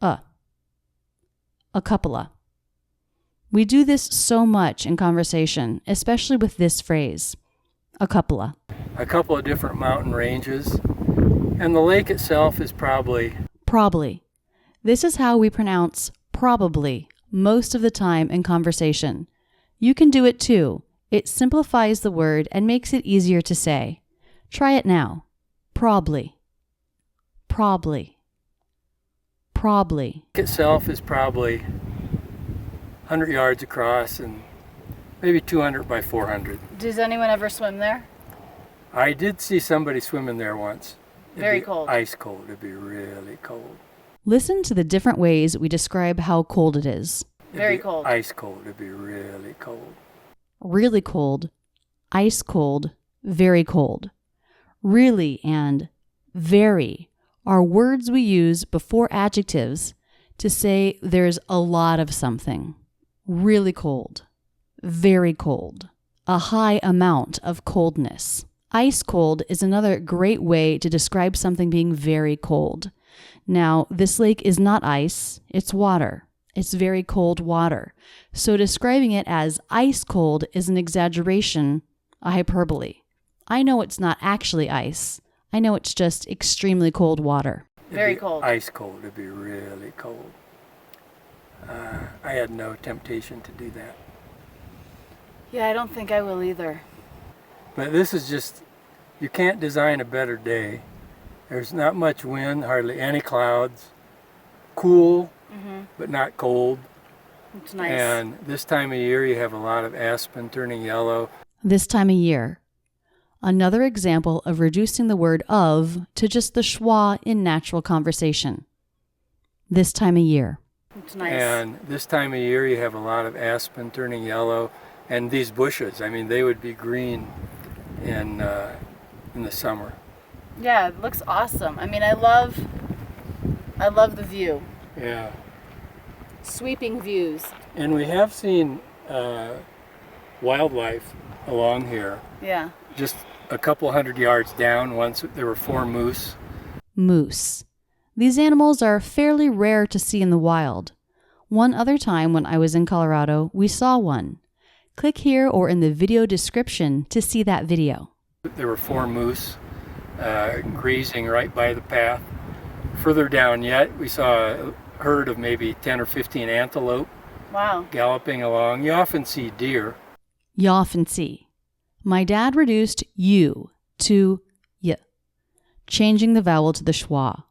A couple of. We do this so much in conversation, especially with this phrase. A couple of. A couple of different mountain ranges. And the lake itself is probably. This is how we pronounce probably most of the time in conversation. You can do it too. It simplifies the word and makes it easier to say. Try it now. Probably. Itself is probably 100 yards across and maybe 200 by 400. Does anyone ever swim there? I did see somebody swimming there once. Very cold. Ice cold. It'd be really cold. Listen to the different ways we describe how cold it is. Very cold. Ice cold. It'd be really cold. Really cold, ice cold, very cold. Really and very are words we use before adjectives to say there's a lot of something. Really cold, very cold, a high amount of coldness. Ice cold is another great way to describe something being very cold. Now, this lake is not ice, it's water, It's very cold water. So describing it as ice cold is an exaggeration, a hyperbole. I know it's not actually ice. I know it's just extremely cold water. Very cold. Ice cold. It'd be really cold. I had no temptation to do that. Yeah, I don't think I will either. But this is just, you can't design a better day. There's not much wind, hardly any clouds. Cool, but not cold. It's nice. And this time of year you have a lot of aspen turning yellow. This time of year. Another example of reducing the word of to just the schwa in natural conversation. This time of year. It's nice. And this time of year you have a lot of aspen turning yellow. And these bushes, I mean, they would be green in the summer. Yeah, it looks awesome. I mean, I love the view. Yeah. Sweeping views. And we have seen wildlife along here. Yeah. Just a couple 100 yards down, once there were 4 moose. Moose. These animals are fairly rare to see in the wild. One other time when I was in Colorado, we saw one. Click here or in the video description to see that video. There were 4 moose grazing right by the path. Further down yet, we saw a herd of maybe 10 or 15 antelope. Wow. Galloping along. You often see deer. You often see. My dad reduced you to y, changing the vowel to the schwa.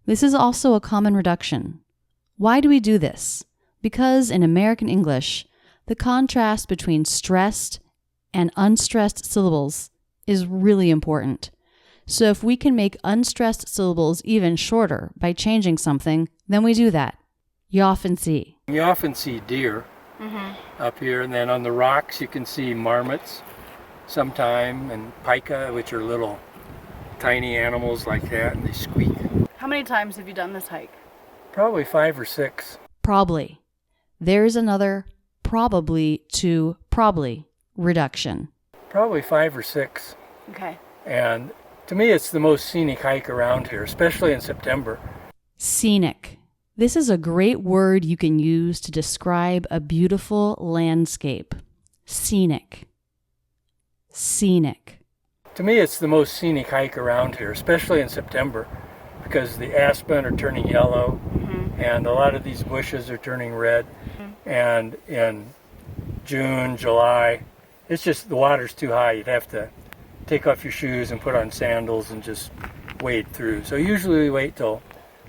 This is also a common reduction. Why do we do this? Because in American English, the contrast between stressed and unstressed syllables is really important. So if we can make unstressed syllables even shorter by changing something, then we do that. You often see. You often see deer up here, and then on the rocks you can see marmots sometime, and pika, which are little tiny animals like that, and they squeak. How many times have you done this hike? Probably 5 or 6. Probably. There's another probably to probably reduction. Probably 5 or 6. Okay. And to me, it's the most scenic hike around here, especially in September. Scenic. This is a great word you can use to describe a beautiful landscape. Scenic. Scenic. To me, it's the most scenic hike around here, especially in September, because the aspen are turning yellow, and a lot of these bushes are turning red. And in June, July, it's just the water's too high. You'd have to take off your shoes and put on sandals and just wade through. So usually we wait till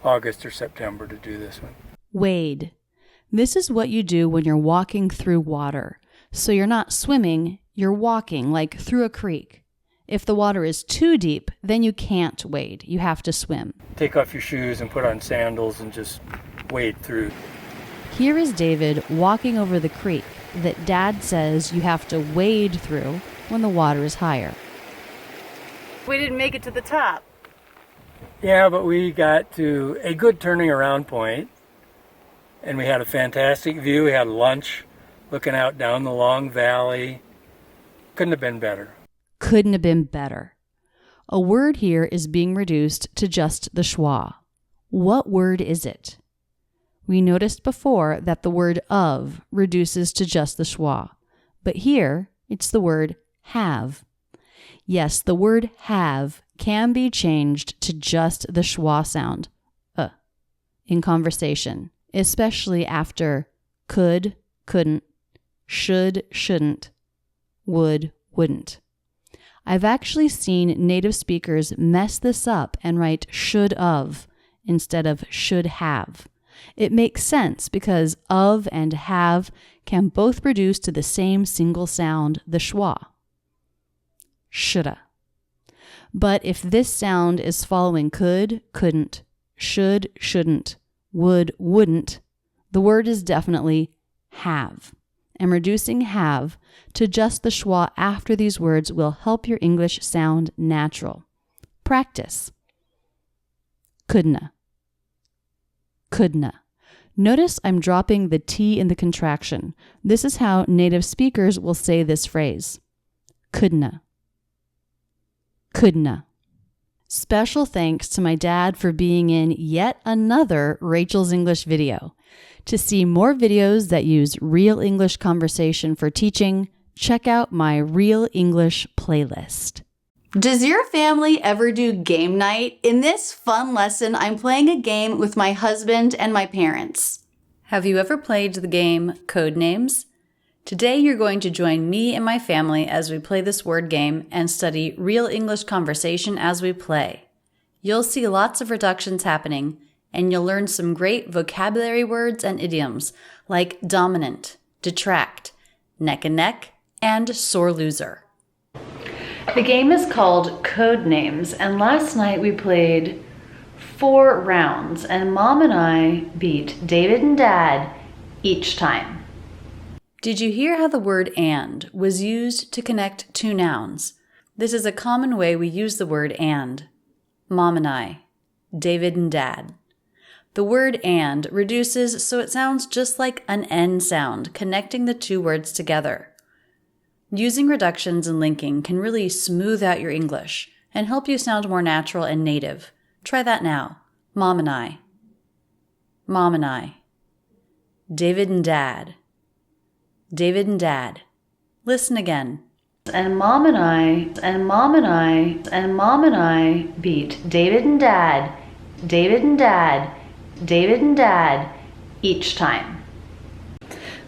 August or September to do this one. Wade. This is what you do when you're walking through water. So you're not swimming, you're walking like through a creek. If the water is too deep, then you can't wade. You have to swim. Take off your shoes and put on sandals and just wade through. Here is David walking over the creek that Dad says you have to wade through when the water is higher. We didn't make it to the top. Yeah, but we got to a good turning around point, and we had a fantastic view. We had lunch looking out down the long valley. Couldn't have been better. Couldn't have been better. A word here is being reduced to just the schwa. What word is it? We noticed before that the word of reduces to just the schwa, but here it's the word have. Yes, the word have can be changed to just the schwa sound, in conversation, especially after could, couldn't, should, shouldn't, would, wouldn't. I've actually seen native speakers mess this up and write should of instead of should have. It makes sense because of and have can both reduce to the same single sound, the schwa. Shoulda. But if this sound is following could, couldn't, should, shouldn't, would, wouldn't, the word is definitely have. And reducing have to just the schwa after these words will help your English sound natural. Practice. Couldna. Couldna. Notice I'm dropping the T in the contraction. This is how native speakers will say this phrase. Couldna. Couldna. Special thanks to my dad for being in yet another Rachel's English video. To see more videos that use real English conversation for teaching, check out my Real English playlist. Does your family ever do game night? In this fun lesson, I'm playing a game with my husband and my parents. Have you ever played the game Codenames? Today you're going to join me and my family as we play this word game and study real English conversation as we play. You'll see lots of reductions happening, and you'll learn some great vocabulary words and idioms like dominant, detract, neck and neck, and sore loser. The game is called Codenames, and last night we played 4 rounds, and Mom and I beat David and Dad each time. Did you hear how the word and was used to connect 2 nouns? This is a common way we use the word and. Mom and I, David and Dad. The word and reduces so it sounds just like an N sound, connecting the 2 words together. Using reductions and linking can really smooth out your English and help you sound more natural and native. Try that now. Mom and I. Mom and I. David and Dad. David and Dad. Listen again. And Mom and I, and Mom and I, and Mom and I beat David and Dad, David and Dad, David and Dad each time.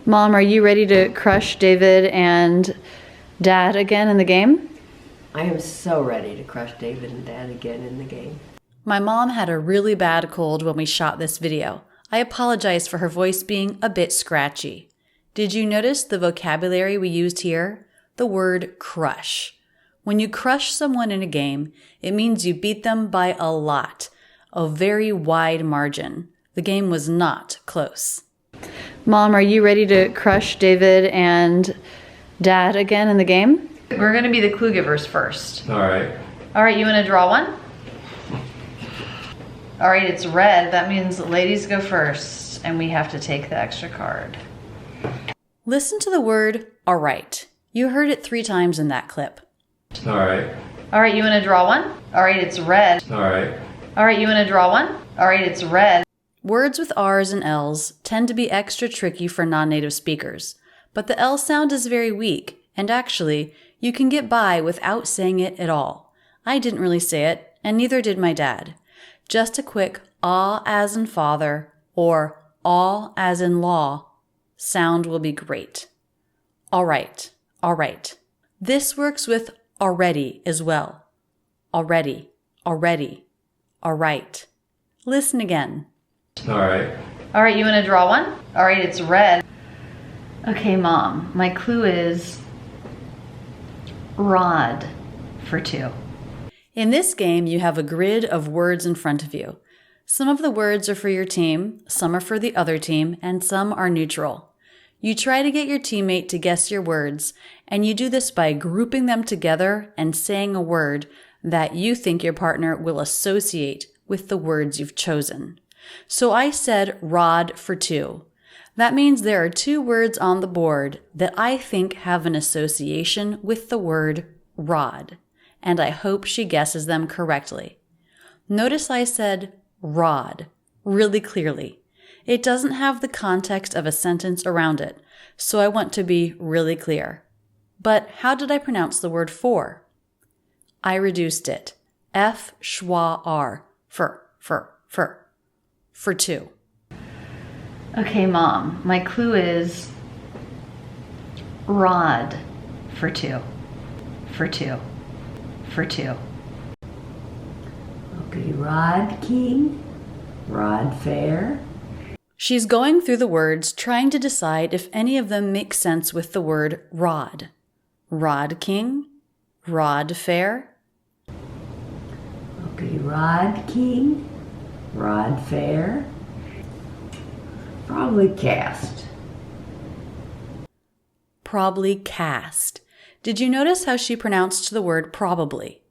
Mom, are you ready to crush David and Dad again in the game? I am so ready to crush David and Dad again in the game. My mom had a really bad cold when we shot this video. I apologize for her voice being a bit scratchy. Did you notice the vocabulary we used here? The word crush. When you crush someone in a game, it means you beat them by a lot, a very wide margin. The game was not close. Mom, are you ready to crush David and Dad again in the game? We're going to be the clue givers first. All right. All right, you want to draw one? All right, it's red. That means ladies go first, and we have to take the extra card. Listen to the word all right. You heard it 3 times in that clip. All right. All right, you want to draw one? All right, it's red. All right. All right, you want to draw one? All right, it's red. Words with R's and L's tend to be extra tricky for non-native speakers, but the L sound is very weak, and actually, you can get by without saying it at all. I didn't really say it, and neither did my dad. Just a quick ah as in father or aw as in law sound will be great. All right, all right. This works with already as well. Already, already, all right. Listen again. All right. All right, you want to draw one? All right, it's red. Okay, Mom, my clue is rod for 2. In this game, you have a grid of words in front of you. Some of the words are for your team, some are for the other team, and some are neutral. You try to get your teammate to guess your words, and you do this by grouping them together and saying a word that you think your partner will associate with the words you've chosen. So I said rod for 2. That means there are 2 words on the board that I think have an association with the word rod, and I hope she guesses them correctly. Notice I said rod really clearly. It doesn't have the context of a sentence around it, so I want to be really clear. But how did I pronounce the word for? I reduced it. F schwa r. For 2. Okay, Mom, my clue is rod for 2. For 2. For 2. Okay, rod king, rod fair. She's going through the words, trying to decide if any of them make sense with the word rod. Rod king, rod fair. Okay, rod king, rod fair. Probably cast. Probably cast. Did you notice how she pronounced the word probably?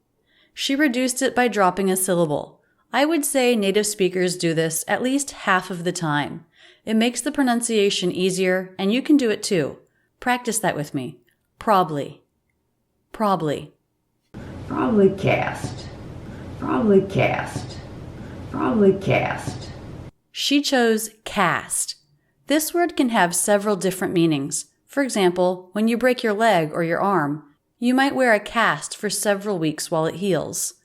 She reduced it by dropping a syllable. I would say native speakers do this at least half of the time. It makes the pronunciation easier, and you can do it too. Practice that with me. Probably. Probably. Probably cast. Probably cast. Probably cast. She chose cast. This word can have several different meanings. For example, when you break your leg or your arm, you might wear a cast for several weeks while it heals.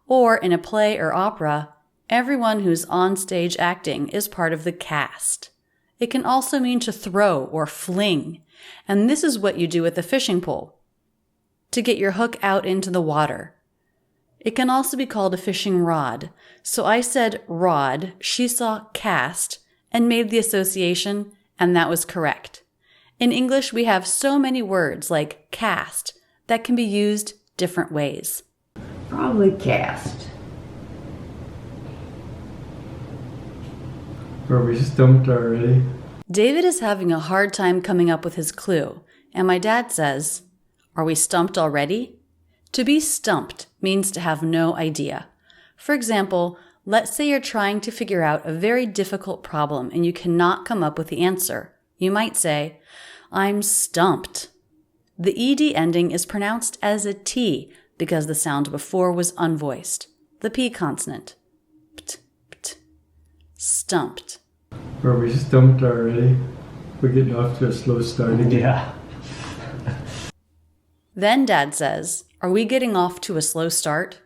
Or in a play or opera, everyone who's on stage acting is part of the cast. It can also mean to throw or fling, and this is what you do with a fishing pole, to get your hook out into the water. It can also be called a fishing rod. So I said rod, she saw cast, and made the association, and that was correct. In English, we have so many words like cast that can be used different ways. Probably cast. Are we stumped already? David is having a hard time coming up with his clue, and my dad says, "Are we stumped already?" To be stumped means to have no idea. For example, let's say you're trying to figure out a very difficult problem and you cannot come up with the answer. You might say, "I'm stumped." The ed ending is pronounced as a T because the sound before was unvoiced, the P consonant. Pt, pt. Stumped. Are we stumped already? We're getting off to a slow start again. Yeah. Then Dad says, "Are we getting off to a slow start?"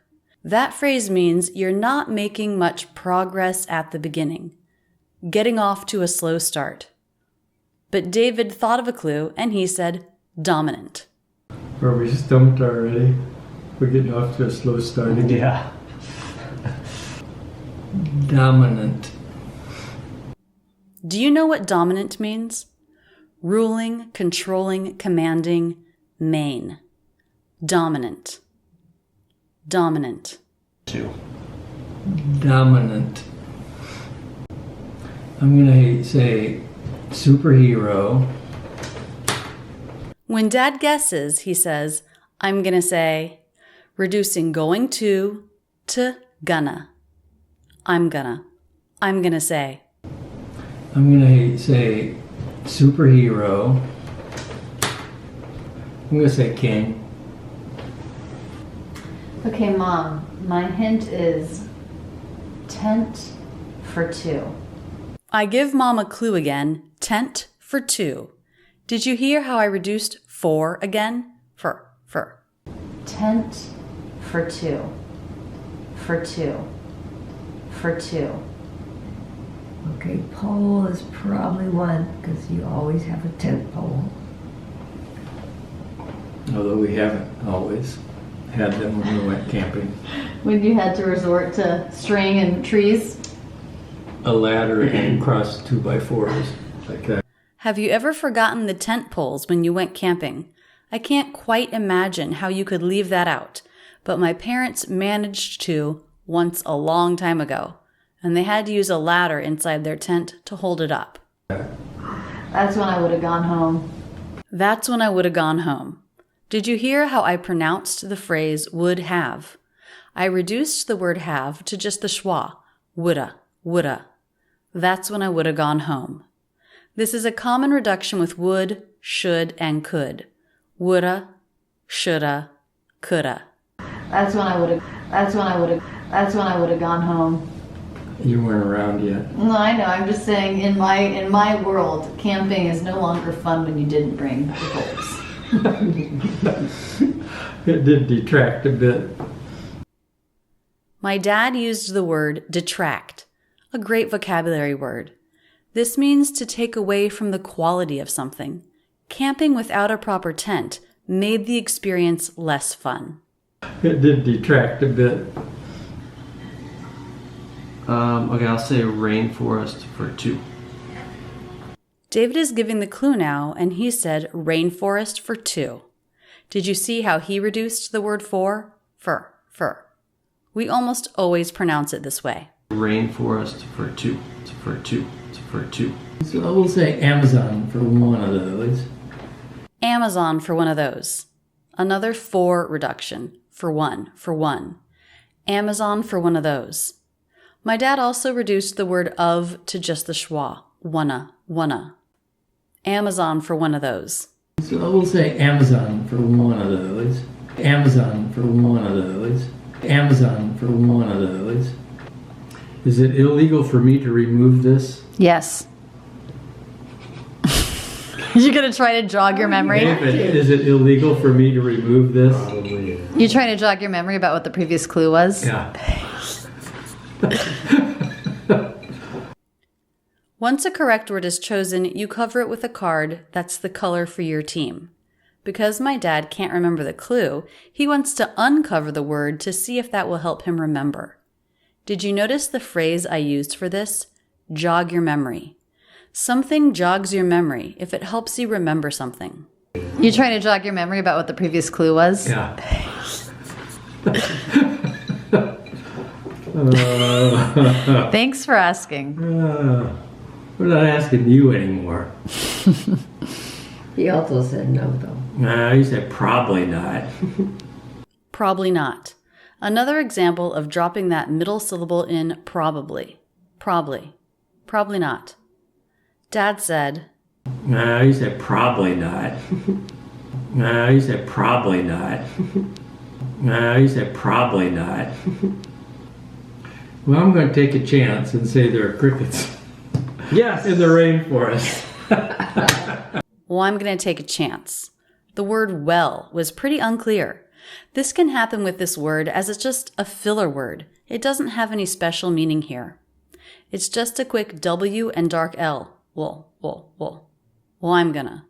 That phrase means you're not making much progress at the beginning. Getting off to a slow start. But David thought of a clue and he said dominant. Are we stumped already? We're getting off to a slow start again. Yeah. Dominant. Do you know what dominant means? Ruling, controlling, commanding, main. Dominant. Dominant. 2. Dominant. I'm gonna say superhero. When Dad guesses, he says, "I'm gonna say," reducing going to gonna. I'm gonna say. I'm gonna say superhero. I'm gonna say king. Okay, Mom, my hint is tent for 2. I give Mom a clue again, tent for 2. Did you hear how I reduced for again? For. Tent for 2. For 2. For 2. Okay, pole is probably one because you always have a tent pole. Although we haven't always had them when we went camping. When you had to resort to string and trees? A ladder and cross 2x4s like that. Have you ever forgotten the tent poles when you went camping? I can't quite imagine how you could leave that out, but my parents managed to once a long time ago, and they had to use a ladder inside their tent to hold it up. That's when I would have gone home. That's when I would have gone home. Did you hear how I pronounced the phrase would have? I reduced the word have to just the schwa, woulda. That's when I would have gone home. This is a common reduction with would, should, and could. Woulda, shoulda, coulda. That's when I would have gone home. You weren't around yet. No, I know. I'm just saying in my world, camping is no longer fun when you didn't bring the poles. It did detract a bit. My dad used the word detract, a great vocabulary word. This means to take away from the quality of something. Camping without a proper tent made the experience less fun. It did detract a bit. Okay, I'll say rainforest for 2. David is giving the clue now, and he said rainforest for 2. Did you see how he reduced the word for? Fur. We almost always pronounce it this way. Rainforest for 2. For 2. So I will say Amazon for one of those. Amazon for one of those. Another for reduction. For one. Amazon for one of those. My dad also reduced the word of to just the schwa. Wanna. Amazon for one of those. So I will say Amazon for one of those. Amazon for one of those. Amazon for one of those. Is it illegal for me to remove this? Yes. You're gonna try to jog your memory? Is it illegal for me to remove this? You're trying to jog your memory about what the previous clue was? Yeah. Once a correct word is chosen, you cover it with a card that's the color for your team. Because my dad can't remember the clue, he wants to uncover the word to see if that will help him remember. Did you notice the phrase I used for this? Jog your memory. Something jogs your memory if it helps you remember something. You're trying to jog your memory about what the previous clue was? Yeah. Thanks for asking. We're not asking you anymore. He also said no, though. You said probably not. Probably not. Another example of dropping that middle syllable in probably. Probably. Probably not. Dad said, You said probably not. You said probably not. You said probably not. Well, I'm going to take a chance and say there are crickets. Yes, in the rainforest. well, I'm going to take a chance. The word well was pretty unclear. This can happen with this word as it's just a filler word. It doesn't have any special meaning here. It's just a quick W and dark L. Well, I'm gonna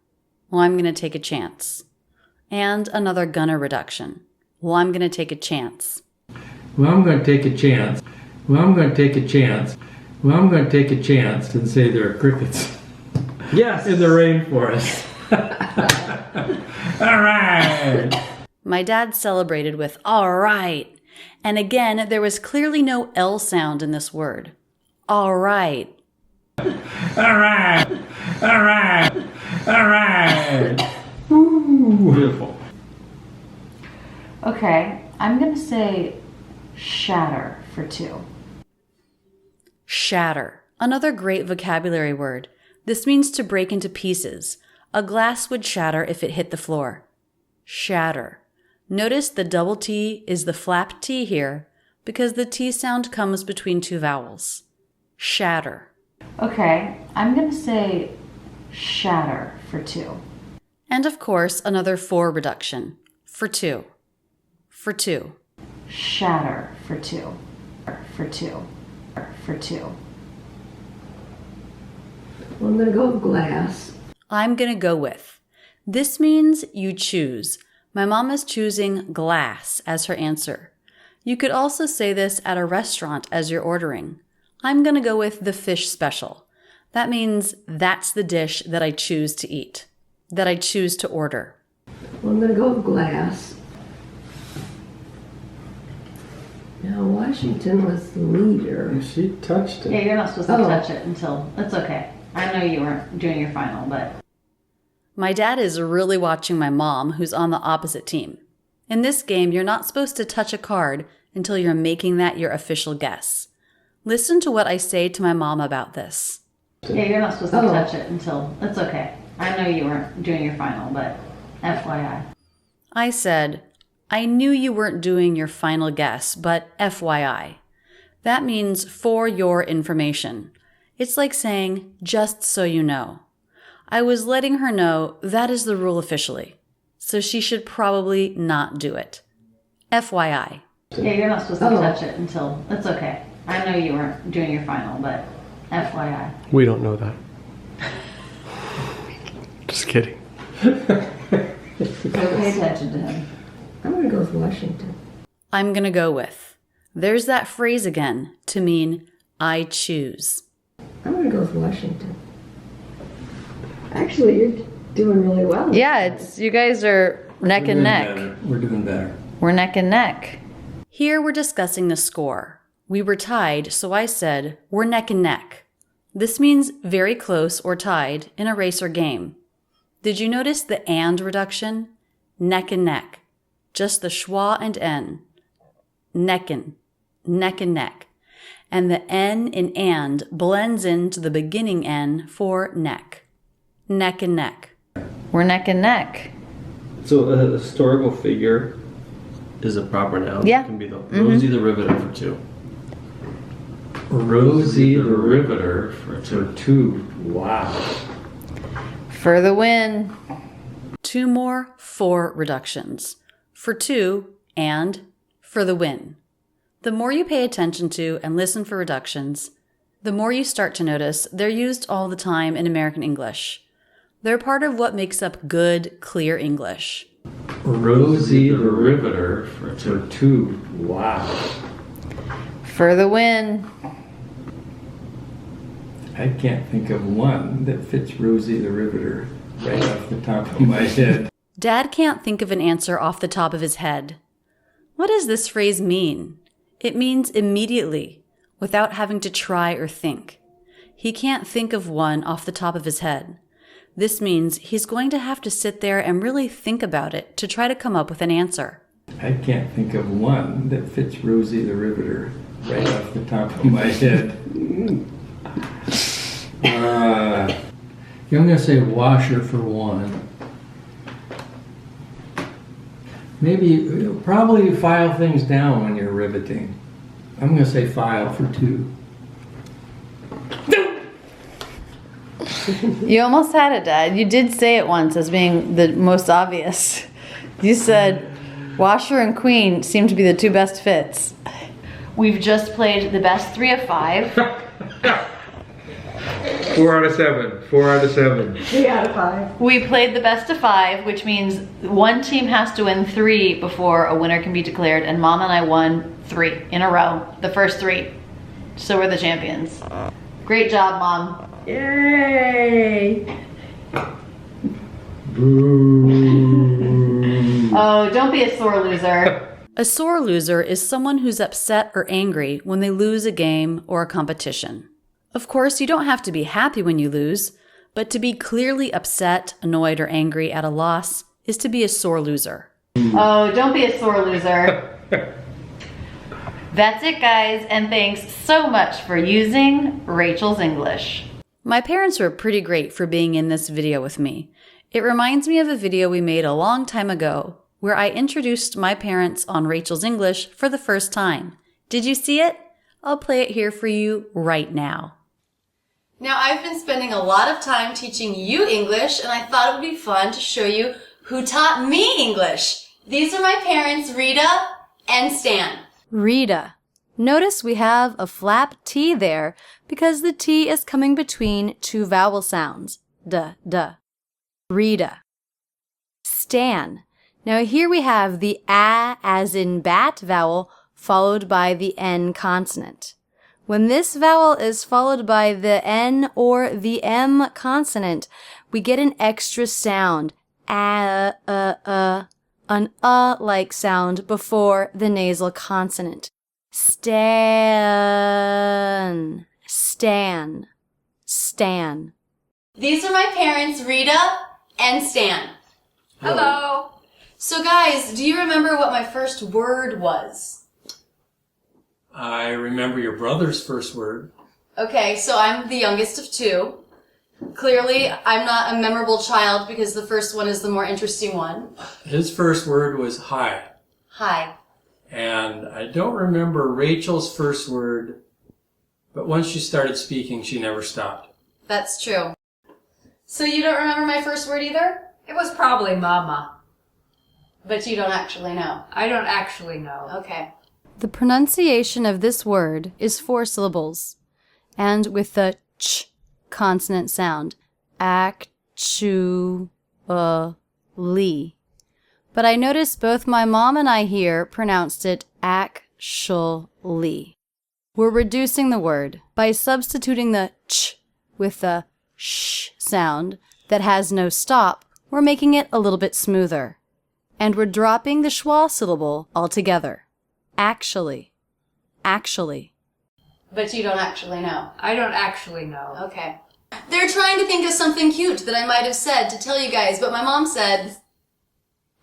take a chance. And another gonna reduction. Well, I'm gonna take a chance. Well, I'm going to take a chance. Well, I'm going to take a chance. Well, I'm going to take a chance and say there are crickets. Yes, in the rainforest. All right. My dad celebrated with, all right. And again, there was clearly no L sound in this word. All right. All right. All right. All right. Ooh, beautiful. Okay, I'm going to say shatter for 2. Shatter. Another great vocabulary word. This means to break into pieces. A glass would shatter if it hit the floor. Shatter. Notice the double T is the flap T here because the T sound comes between 2 vowels. Shatter. Okay, I'm going to say shatter for 2. And of course, another 4 reduction. For 2. For 2. Shatter for 2. For 2. For 2. Well, I'm going to go with glass. I'm going to go with. This means you choose. My mom is choosing glass as her answer. You could also say this at a restaurant as you're ordering. I'm going to go with the fish special. That means that's the dish that I choose to eat, that I choose to order. Well, I'm going to go with glass. Now, Washington was the leader. She touched it. Yeah, you're not supposed to touch it until... That's okay. I know you weren't doing your final, but... My dad is really watching my mom, who's on the opposite team. In this game, you're not supposed to touch a card until you're making that your official guess. Listen to what I say to my mom about this. Yeah, you're not supposed to touch it until... That's okay. I know you weren't doing your final, but FYI. I said, I knew you weren't doing your final guess, but FYI. That means for your information. It's like saying, just so you know. I was letting her know that is the rule officially, so she should probably not do it. FYI. Yeah, you're not supposed to touch it until... That's okay. I know you weren't doing your final, but FYI. We don't know that. Just kidding. Pay attention to him. I'm going to go with Washington. I'm going to go with. There's that phrase again to mean I choose. I'm going to go with Washington. Actually, you're doing really well. Yeah, it's you guys are neck and neck. We're doing better. We're neck and neck. Here we're discussing the score. We were tied, so I said, we're neck and neck. This means very close or tied in a race or game. Did you notice the and reduction? Neck and neck. Just the schwa and n. Necken. Neck and neck. And the n in and blends into the beginning n for neck. Neck and neck. We're neck and neck. So a historical figure is a proper noun. Yeah. It can be the Rosie the Riveter for 2. Rosie the Riveter for 2. Wow. For the win. 2 more 4 reductions. For 2 and for the win. The more you pay attention to and listen for reductions, the more you start to notice they're used all the time in American English. They're part of what makes up good, clear English. Rosie the Riveter for 2. Wow. For the win. I can't think of one that fits Rosie the Riveter right off the top of my head. Dad can't think of an answer off the top of his head. What does this phrase mean? It means immediately, without having to try or think. He can't think of one off the top of his head. This means he's going to have to sit there and really think about it to try to come up with an answer. I can't think of one that fits Rosie the Riveter right off the top of my head. I'm going to say washer for 1. Maybe, probably file things down when you're riveting. I'm going to say file for 2. You almost had it, Dad. You did say it once as being the most obvious. You said washer and queen seem to be the 2 best fits. We've just played the best 3 of 5. 4 out of 7. 4 out of 7. 3 out of 5. We played the best of 5, which means one team has to win 3 before a winner can be declared, and Mom and I won 3 in a row, the first 3. So we're the champions. Great job, Mom. Yay! Oh, don't be a sore loser. A sore loser is someone who's upset or angry when they lose a game or a competition. Of course, you don't have to be happy when you lose, but to be clearly upset, annoyed, or angry at a loss is to be a sore loser. Oh, don't be a sore loser. That's it, guys, and thanks so much for using Rachel's English. My parents were pretty great for being in this video with me. It reminds me of a video we made a long time ago where I introduced my parents on Rachel's English for the first time. Did you see it? I'll play it here for you right now. Now, I've been spending a lot of time teaching you English, and I thought it would be fun to show you who taught me English. These are my parents, Rita and Stan. Rita. Notice we have a flap T there because the T is coming between 2 vowel sounds. Duh, duh. Rita. Stan. Now here we have the A as in bat vowel followed by the N consonant. When this vowel is followed by the N or the M consonant, we get an extra sound, an like sound before the nasal consonant. Stan, stan, stan. These are my parents, Rita and Stan. Hello. So guys, do you remember what my first word was? I remember your brother's first word. Okay, so I'm the youngest of 2. Clearly, I'm not a memorable child because the first one is the more interesting one. His first word was hi. Hi. And I don't remember Rachel's first word, but once she started speaking, she never stopped. That's true. So you don't remember my first word either? It was probably mama. But you don't actually know. I don't actually know. Okay. The pronunciation of this word is 4 syllables, and with the ch consonant sound. Actually. But I noticed both my mom and I here pronounced it actually. We're reducing the word by substituting the ch with the sh sound that has no stop. We're making it a little bit smoother. And we're dropping the schwa syllable altogether. Actually. Actually. But you don't actually know. I don't actually know. Okay. They're trying to think of something cute that I might have said to tell you guys, but my mom said...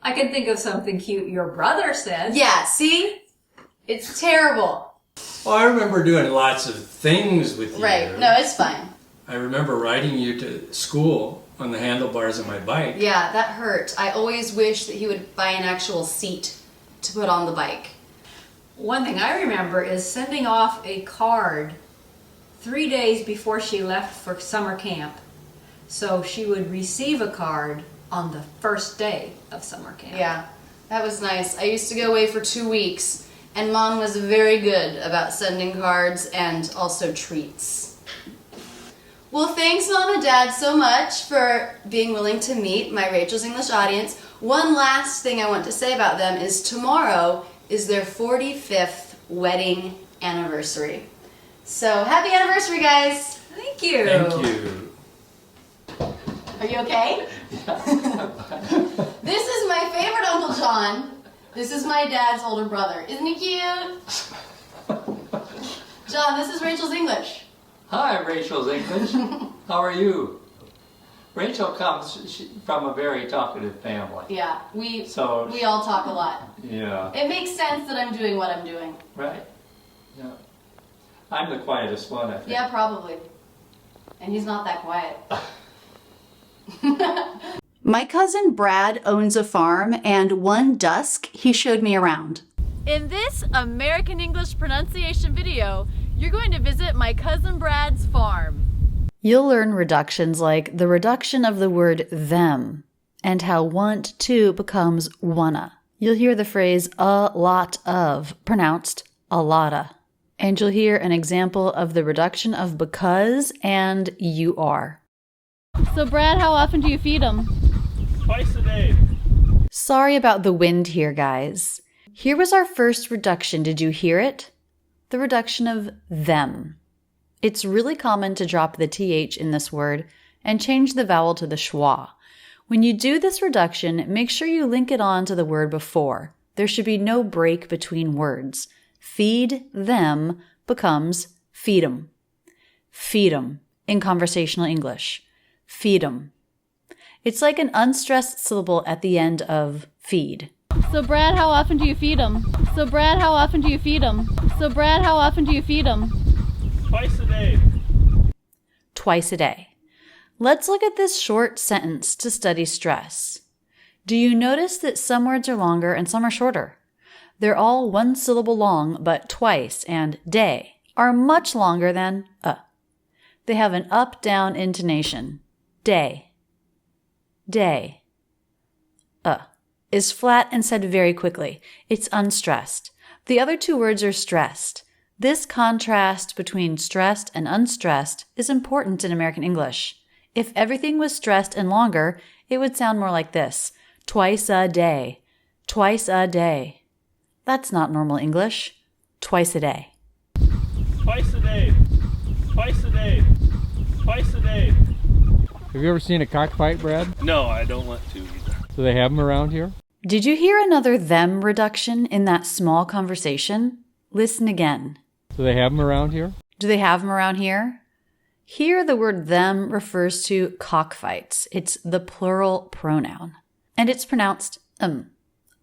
I can think of something cute your brother said. Yeah, see? It's terrible. Well, I remember doing lots of things with you. Right. No, it's fine. I remember riding you to school on the handlebars of my bike. Yeah, that hurt. I always wish that he would buy an actual seat to put on the bike. One thing I remember is sending off a card 3 days before she left for summer camp. So she would receive a card on the first day of summer camp. Yeah, that was nice. I used to go away for 2 weeks, and Mom was very good about sending cards and also treats. Well, thanks Mom and Dad so much for being willing to meet my Rachel's English audience. One last thing I want to say about them is tomorrow is their 45th wedding anniversary. So happy anniversary, guys. Thank you. Thank you. Are you okay? This is my favorite Uncle John. This is my dad's older brother. Isn't he cute? John, this is Rachel's English. Hi, Rachel's English. How are you? Rachel comes from a very talkative family. Yeah, we So- all talk a lot. Yeah. It makes sense that I'm doing what I'm doing. Right. Yeah. I'm the quietest one, I think. Yeah, probably. And he's not that quiet. My cousin Brad owns a farm, and one dusk he showed me around. In this American English pronunciation video, you're going to visit my cousin Brad's farm. You'll learn reductions like the reduction of the word them and how want to becomes wanna. You'll hear the phrase a lot of pronounced a lotta. And you'll hear an example of the reduction of because and you are. So Brad, how often do you feed them? Twice a day. Sorry about the wind here, guys. Here was our first reduction. Did you hear it? The reduction of them. It's really common to drop the th in this word and change the vowel to the schwa. When you do this reduction, make sure you link it on to the word before. There should be no break between words. Feed them becomes feed 'em. Feed 'em in conversational English. Feed 'em. It's like an unstressed syllable at the end of feed. So Brad, how often do you feed them? So Brad, how often do you feed them? So Brad, how often do you feed them? Twice a day. Twice a day. Let's look at this short sentence to study stress. Do you notice that some words are longer and some are shorter? They're all one syllable long, but twice and day are much longer than They have an up-down intonation. Day. Day. Is flat and said very quickly. It's unstressed. The other two words are stressed. This contrast between stressed and unstressed is important in American English. If everything was stressed and longer, it would sound more like this. Twice a day. Twice a day. That's not normal English. Twice a day. Twice a day. Twice a day. Twice a day. Have you ever seen a cockfight, Brad? No, I don't want to either. Do they have them around here? Did you hear another them reduction in that small conversation? Listen again. Do they have them around here? Do they have them around here? Here, the word them refers to cockfights. It's the plural pronoun. And it's pronounced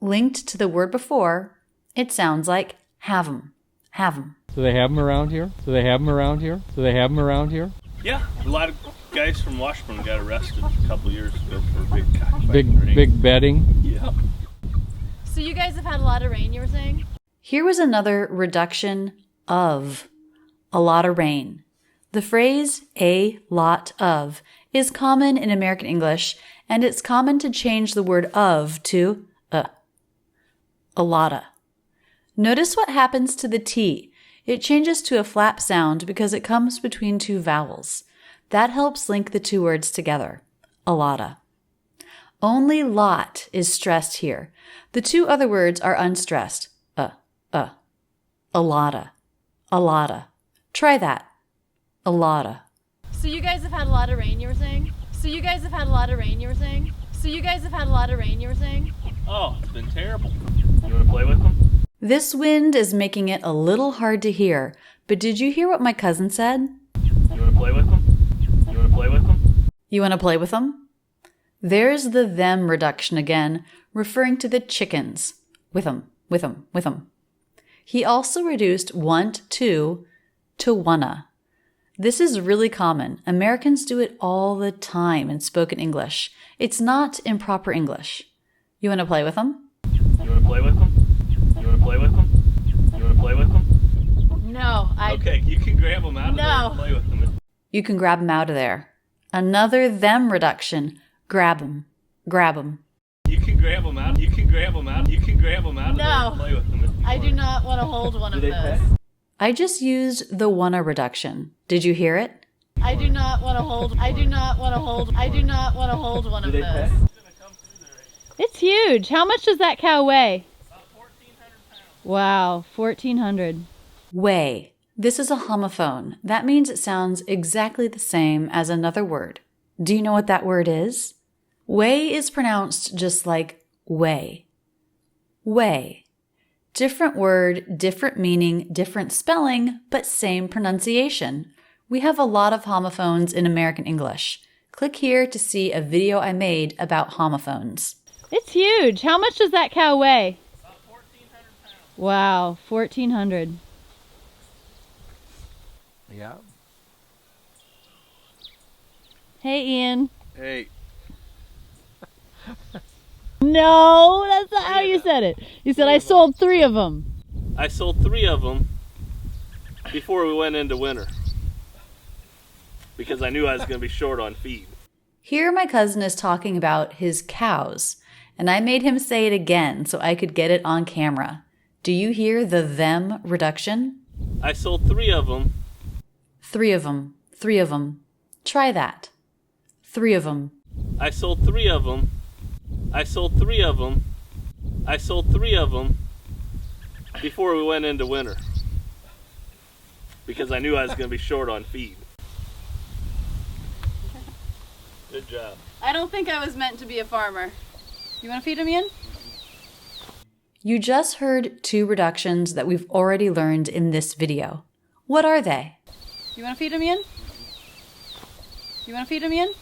Linked to the word before, it sounds like have 'em. Have 'em. Do they have them around here? Do they have them around here? Do they have them around here? Yeah, a lot of guys from Washburn got arrested a couple years ago for a big cockfight. Big betting? Yeah. So you guys have had a lot of rain, you were saying? Here was another reduction of a lot of rain. The phrase a lot of is common in American English, and it's common to change the word of to a lotta. Notice what happens to the T. It changes to a flap sound because it comes between two vowels. That helps link the two words together. A lotta. Only lot is stressed here. The two other words are unstressed. A lotta. A lotta. Try that. A lotta. So you guys have had a lot of rain, you were saying? So you guys have had a lot of rain, you were saying? So you guys have had a lot of rain, you were saying? Oh, it's been terrible. You want to play with them? This wind is making it a little hard to hear, but did you hear what my cousin said? You want to play with them? You want to play with them? You want to play with them? There's the them reduction again, referring to the chickens. With 'em, with 'em, with 'em. He also reduced want to wanna. This is really common. Americans do it all the time in spoken English. It's not improper English. You want to play with them? You want to play with them? No, Okay, you can grab them out of there and play with them. You can grab 'em out of there. Another them reduction. Grab 'em. Grab 'em. You can grab them out. You can grab them out. You can grab them out of there and play with them. I do not want to hold one of those. I just used the wanna reduction. Did you hear it? I do not want to hold. I do not want to hold. I do not want to hold one of those. It's huge. How much does that cow weigh? About 1,400 pounds. Wow, 1,400. Weigh. This is a homophone. That means it sounds exactly the same as another word. Do you know what that word is? Weigh is pronounced just like weigh. Weigh. Different word, different meaning, different spelling, but same pronunciation. We have a lot of homophones in American English. Click here to see a video I made about homophones. It's huge. How much does that cow weigh? About 1,400 pounds. Wow, 1,400. Yeah. Hey, Ian. Hey. No, that's not how you said it. You said I sold 3 of them. I sold 3 of them before we went into winter because I knew I was going to be short on feed. Here my cousin is talking about his cows, and I made him say it again so I could get it on camera. Do you hear the them reduction? I sold 3 of them. 3 of them. 3 of them. Try that. 3 of them. I sold 3 of them. I sold 3 of them. I sold 3 of them before we went into winter because I knew I was going to be short on feed. Good job. I don't think I was meant to be a farmer. You want to feed him, Ian? You just heard 2 reductions that we've already learned in this video. What are they? You want to feed him, Ian? You want to feed him, Ian?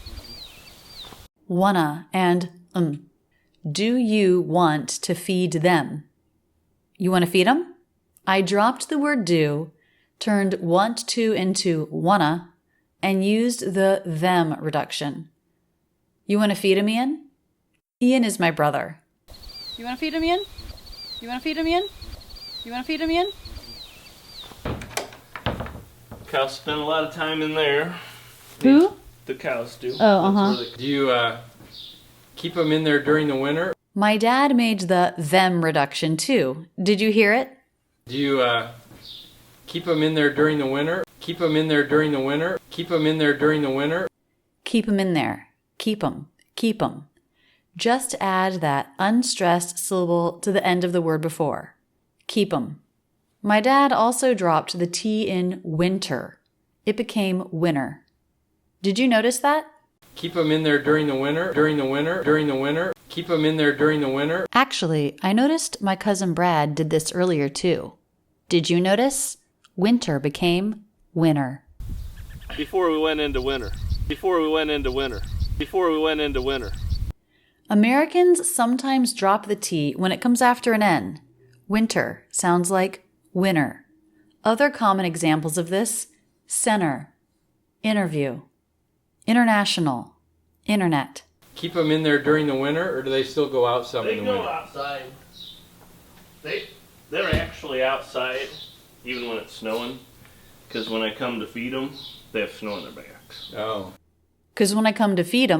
Wanna and Do you want to feed them? You want to feed them? I dropped the word do, turned want to into wanna, and used the them reduction. You want to feed him, Ian? Ian is my brother. You want to feed him, Ian? You want to feed him, Ian? You want to feed him, Ian? Cows spend a lot of time in there. Who? The cows do. Oh, Do you keep them in there during the winter? My dad made the them reduction too. Did you hear it? Do you keep them in there during the winter? Keep them in there during the winter? Keep them in there during the winter? Keep them in there. Keep them. Keep them. Just add that unstressed syllable to the end of the word before. Keep them. My dad also dropped the T in winter. It became winter. Did you notice that? Keep them in there during the winter? During the winter? During the winter? Keep them in there during the winter? Actually, I noticed my cousin Brad did this earlier too. Did you notice? Winter became winter. Before we went into winter. Before we went into winter. Before we went into winter. Americans sometimes drop the T when it comes after an N. Winter sounds like winner. Other common examples of this: center, interview, international, internet. Keep them in there during the winter, or do they still go out some in the winter? They go outside. They're actually outside even when it's snowing, because when I come to feed them, they have snow on their backs. Oh. Because when I come to feed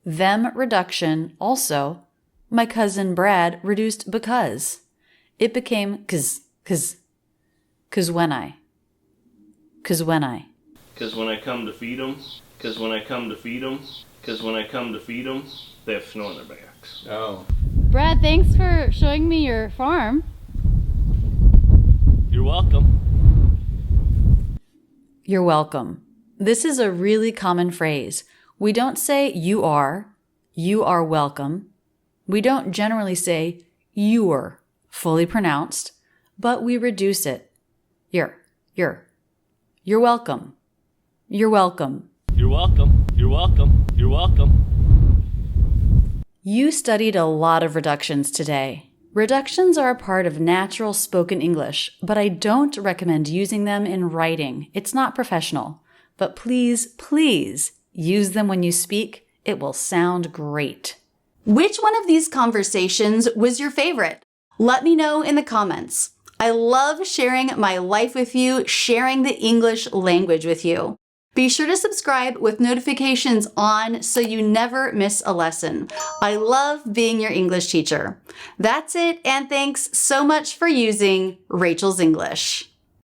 them reduction also, my cousin Brad reduced because. It became cause when I. Because when I come to feed them, because when I come to feed them, they have snow on their backs. Oh. Brad, thanks for showing me your farm. You're welcome. You're welcome. This is a really common phrase. We don't say you are welcome. We don't generally say you're fully pronounced, but we reduce it. You're welcome. You're welcome. You're welcome. You're welcome. You're welcome. You studied a lot of reductions today. Reductions are a part of natural spoken English, but I don't recommend using them in writing. It's not professional. But please, please use them when you speak. It will sound great. Which one of these conversations was your favorite? Let me know in the comments. I love sharing my life with you, sharing the English language with you. Be sure to subscribe with notifications on so you never miss a lesson. I love being your English teacher. That's it, and thanks so much for using Rachel's English.